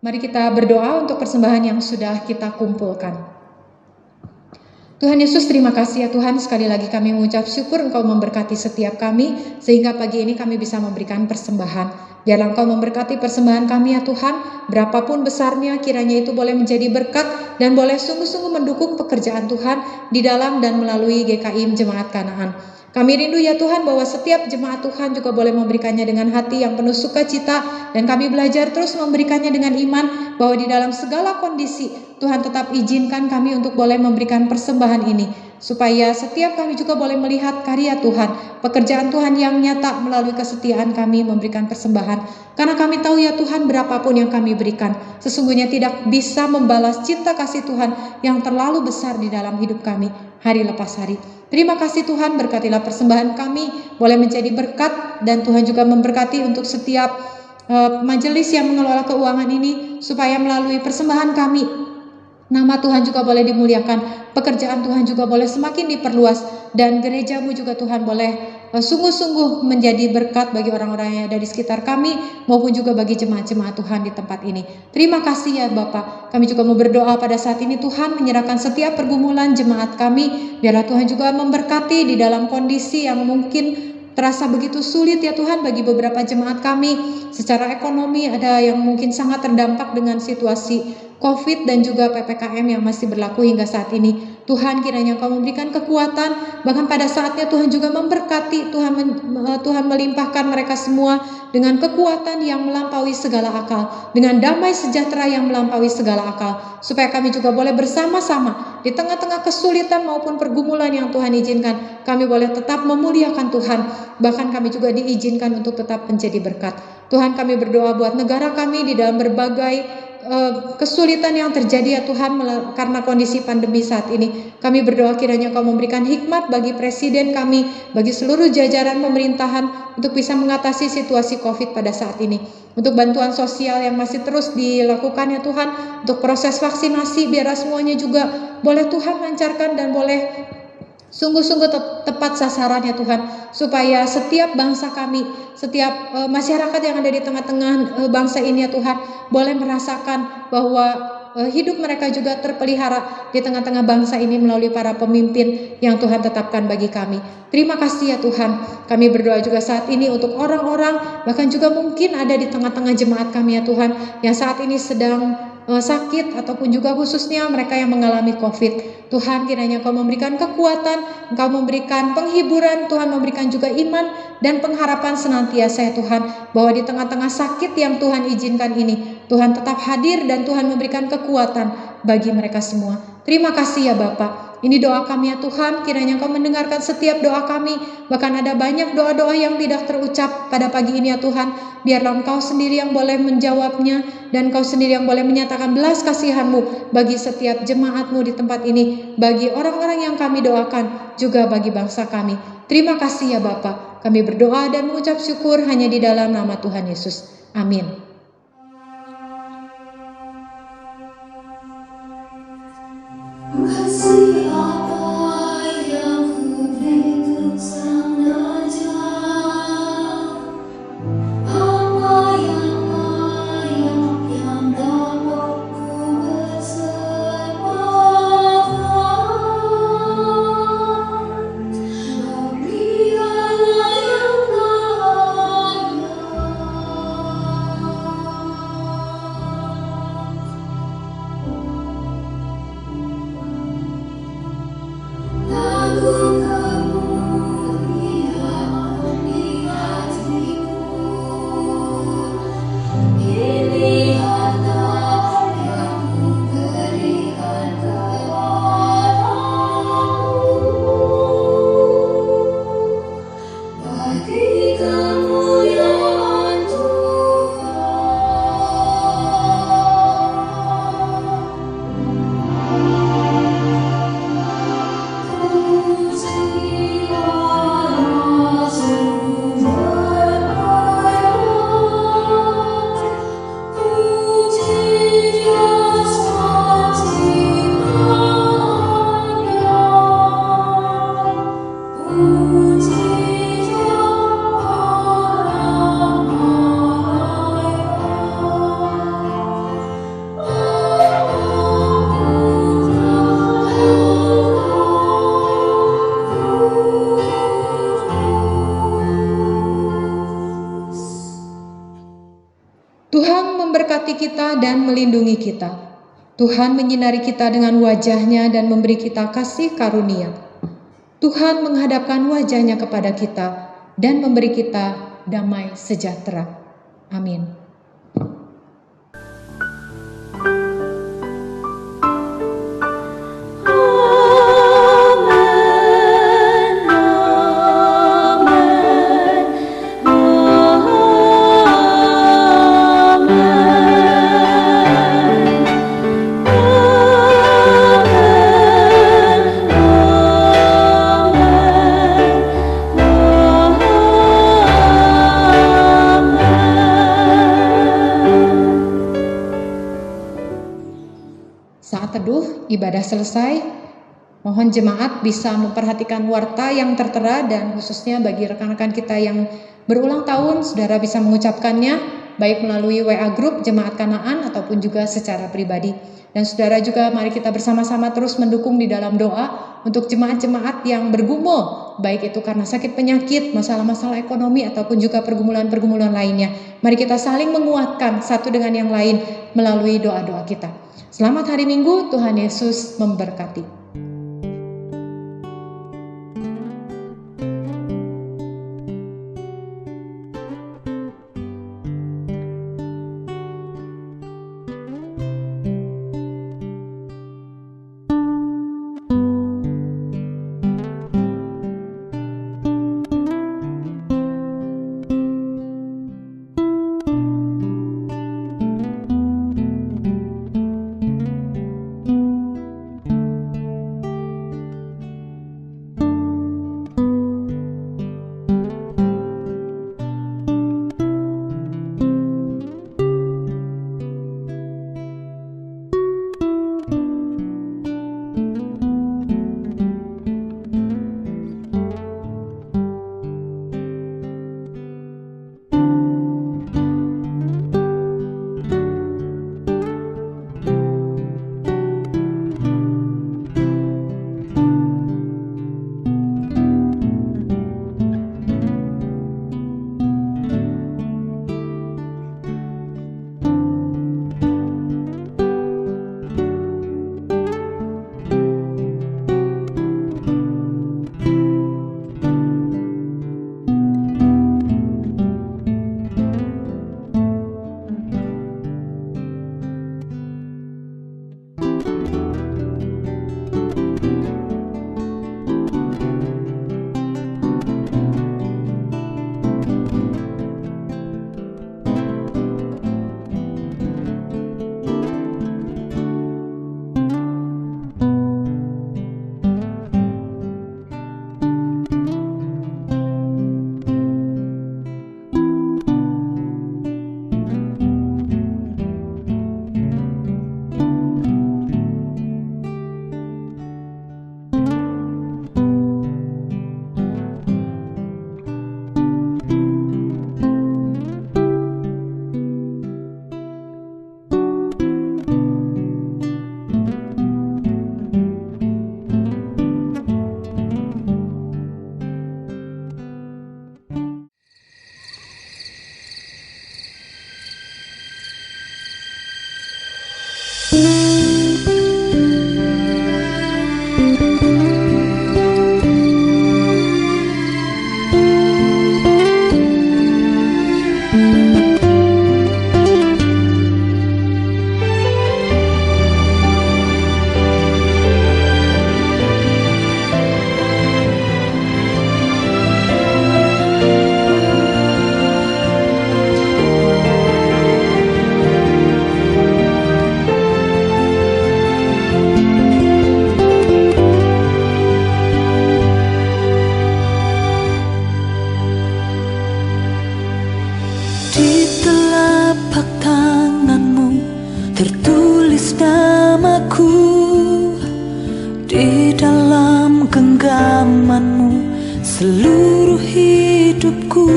Mari kita berdoa untuk persembahan yang sudah kita kumpulkan. Tuhan Yesus, terima kasih ya Tuhan, sekali lagi kami mengucap syukur Engkau memberkati setiap kami, sehingga pagi ini kami bisa memberikan persembahan. Biarlah Engkau memberkati persembahan kami ya Tuhan, berapapun besarnya kiranya itu boleh menjadi berkat dan boleh sungguh-sungguh mendukung pekerjaan Tuhan di dalam dan melalui GKIM Jemaat Kanaan. Kami rindu ya Tuhan bahwa setiap jemaat Tuhan juga boleh memberikannya dengan hati yang penuh sukacita, dan kami belajar terus memberikannya dengan iman bahwa di dalam segala kondisi Tuhan tetap izinkan kami untuk boleh memberikan persembahan ini, supaya setiap kami juga boleh melihat karya Tuhan, pekerjaan Tuhan yang nyata melalui kesetiaan kami memberikan persembahan. Karena kami tahu ya Tuhan, berapapun yang kami berikan sesungguhnya tidak bisa membalas cinta kasih Tuhan yang terlalu besar di dalam hidup kami hari lepas hari. Terima kasih Tuhan, berkatilah persembahan kami boleh menjadi berkat, dan Tuhan juga memberkati untuk setiap majelis yang mengelola keuangan ini, supaya melalui persembahan kami nama Tuhan juga boleh dimuliakan, pekerjaan Tuhan juga boleh semakin diperluas, dan gerejamu juga Tuhan boleh sungguh-sungguh menjadi berkat bagi orang-orang yang ada di sekitar kami, maupun juga bagi jemaat-jemaat Tuhan di tempat ini. Terima kasih ya Bapa. Kami juga mau berdoa pada saat ini Tuhan, menyerahkan setiap pergumulan jemaat kami, biarlah Tuhan juga memberkati di dalam kondisi yang mungkin terasa begitu sulit ya Tuhan bagi beberapa jemaat kami. Secara ekonomi ada yang mungkin sangat terdampak dengan situasi COVID dan juga PPKM yang masih berlaku hingga saat ini. Tuhan, kiranya Engkau memberikan kekuatan, bahkan pada saatnya Tuhan juga memberkati, Tuhan melimpahkan mereka semua dengan kekuatan yang melampaui segala akal, dengan damai sejahtera yang melampaui segala akal, supaya kami juga boleh bersama-sama di tengah-tengah kesulitan maupun pergumulan yang Tuhan izinkan, kami boleh tetap memuliakan Tuhan, bahkan kami juga diizinkan untuk tetap menjadi berkat. Tuhan, kami berdoa buat negara kami di dalam berbagai kesulitan yang terjadi ya Tuhan karena kondisi pandemi saat ini. Kami berdoa kiranya Kau memberikan hikmat bagi presiden kami, bagi seluruh jajaran pemerintahan untuk bisa mengatasi situasi COVID pada saat ini. Untuk bantuan sosial yang masih terus dilakukan ya Tuhan, untuk proses vaksinasi biarlah semuanya juga boleh Tuhan lancarkan dan boleh sungguh-sungguh tepat sasaran ya Tuhan, supaya setiap bangsa kami, setiap masyarakat yang ada di tengah-tengah bangsa ini ya Tuhan, boleh merasakan bahwa hidup mereka juga terpelihara di tengah-tengah bangsa ini melalui para pemimpin yang Tuhan tetapkan bagi kami. Terima kasih ya Tuhan. Kami berdoa juga saat ini untuk orang-orang, bahkan juga mungkin ada di tengah-tengah jemaat kami ya Tuhan, yang saat ini sedang sakit, ataupun juga khususnya mereka yang mengalami COVID. Tuhan, kiranya Kau memberikan kekuatan, Engkau memberikan penghiburan, Tuhan memberikan juga iman dan pengharapan senantiasa ya Tuhan, bahwa di tengah-tengah sakit yang Tuhan izinkan ini, Tuhan tetap hadir dan Tuhan memberikan kekuatan bagi mereka semua. Terima kasih ya Bapa. Ini doa kami ya Tuhan, kiranya Kau mendengarkan setiap doa kami. Bahkan ada banyak doa-doa yang tidak terucap pada pagi ini ya Tuhan. Biarlah Engkau sendiri yang boleh menjawabnya, dan Engkau sendiri yang boleh menyatakan belas kasihan-Mu bagi setiap jemaat-Mu di tempat ini, bagi orang-orang yang kami doakan, juga bagi bangsa kami. Terima kasih ya Bapa. Kami berdoa dan mengucap syukur hanya di dalam nama Tuhan Yesus. Amin. Kasih apa yang ku beri sengaja, apa yang layak yang dapat ku bersembahkan, berikanlah yang layak. Tuhan memberkati kita dan melindungi kita. Tuhan menyinari kita dengan wajah-Nya dan memberi kita kasih karunia. Tuhan menghadapkan wajah-Nya kepada kita dan memberi kita damai sejahtera. Amin. Saat teduh, ibadah selesai. Mohon jemaat bisa memperhatikan warta yang tertera dan khususnya bagi rekan-rekan kita yang berulang tahun, saudara bisa mengucapkannya baik melalui WA Group Jemaat Kanaan ataupun juga secara pribadi. Dan saudara juga mari kita bersama-sama terus mendukung di dalam doa untuk jemaat-jemaat yang bergumul, baik itu karena sakit penyakit, masalah-masalah ekonomi ataupun juga pergumulan-pergumulan lainnya. Mari kita saling menguatkan satu dengan yang lain melalui doa-doa kita. Selamat hari Minggu, Tuhan Yesus memberkati. seluruh hidupku.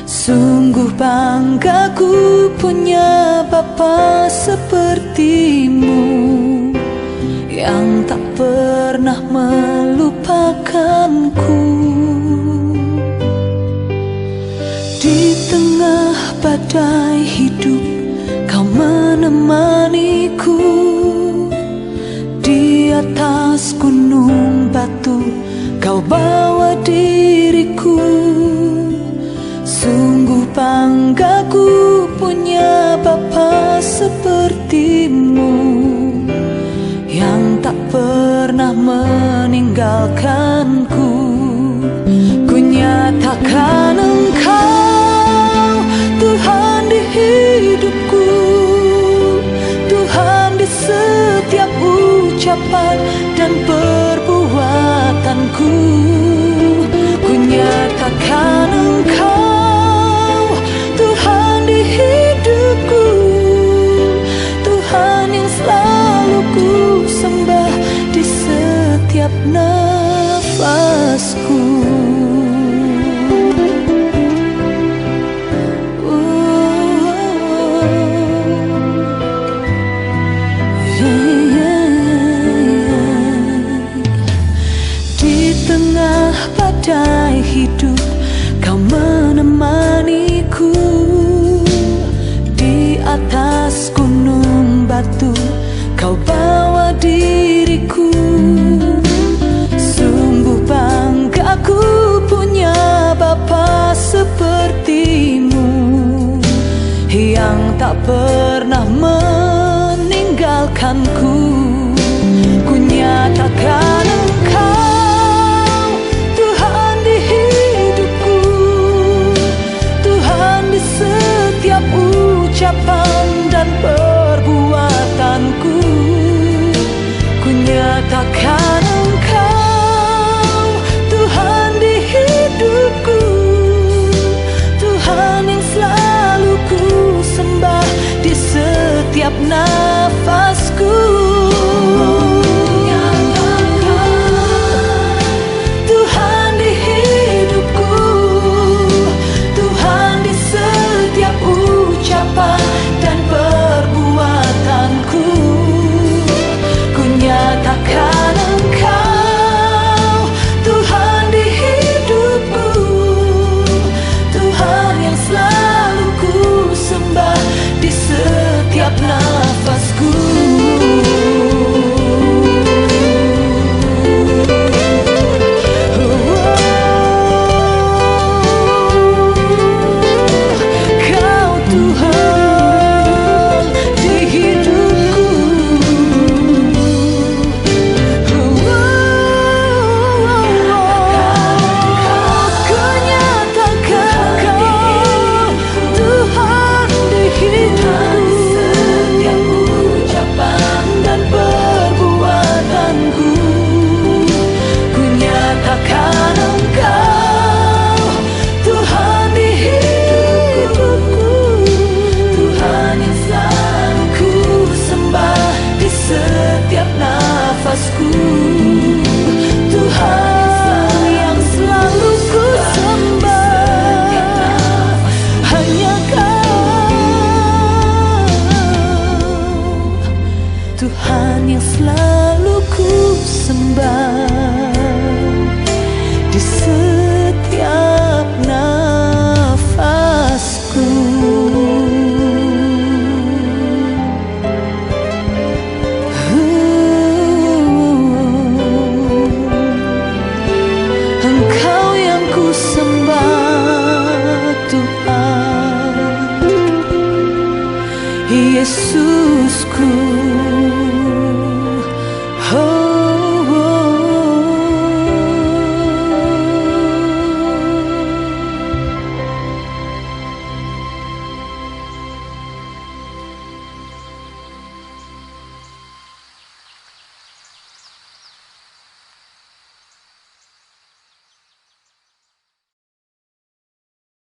Sungguh bangga ku punya Bapa sepertimu, yang tak pernah melupakanku. Di tengah badai badai hidup Kau menemaniku. Di atas gunung batu Kau bawa diriku. Sungguh bangga ku punya Bapa sepertimu, yang tak pernah meninggalkanku. Ku nyatakan Engkau Tuhan di hidupku, Tuhan di setiap ucapan dan perbuatanku. Ku nyatakan Engkau Tuhan di hidupku, Tuhan yang selalu ku sembah di setiap nafasku. Di tengah badai hidup Kau menemaniku. Di atas gunung batu Kau bawa diriku. Sungguh bangga ku punya Bapa sepertimu, yang tak pernah meninggalkanku. Ku nyatakan Engkau Tuhan di hidupku, Tuhan di setiap ucapan dan perbuatanku. Ku nyatakan Engkau Tuhan di hidupku, Tuhan yang selalu ku sembah di setiap nafasku. Tuhan di hidupku, Tuhan di setiap ucapan dan perbuatanku. Ku nyatakan Engkau Tuhan di hidupku, Tuhan yang selalu ku sembah di setiap nafasku. Kau Tuhan di hidupku, ku nyatakan Kau Tuhan di hidupku, setiap ucapan dan perbuatanku. Ku nyatakan Engkau Tuhan di hidupku, Tuhan yang selalu ku sembah di setiap nafasku. Tuhan yang selalu ku sembah, hanya Kau, Tuhan yang selalu ku sembah di setiap nafasku. Engkau yang ku sembah Tuhan, Yesusku.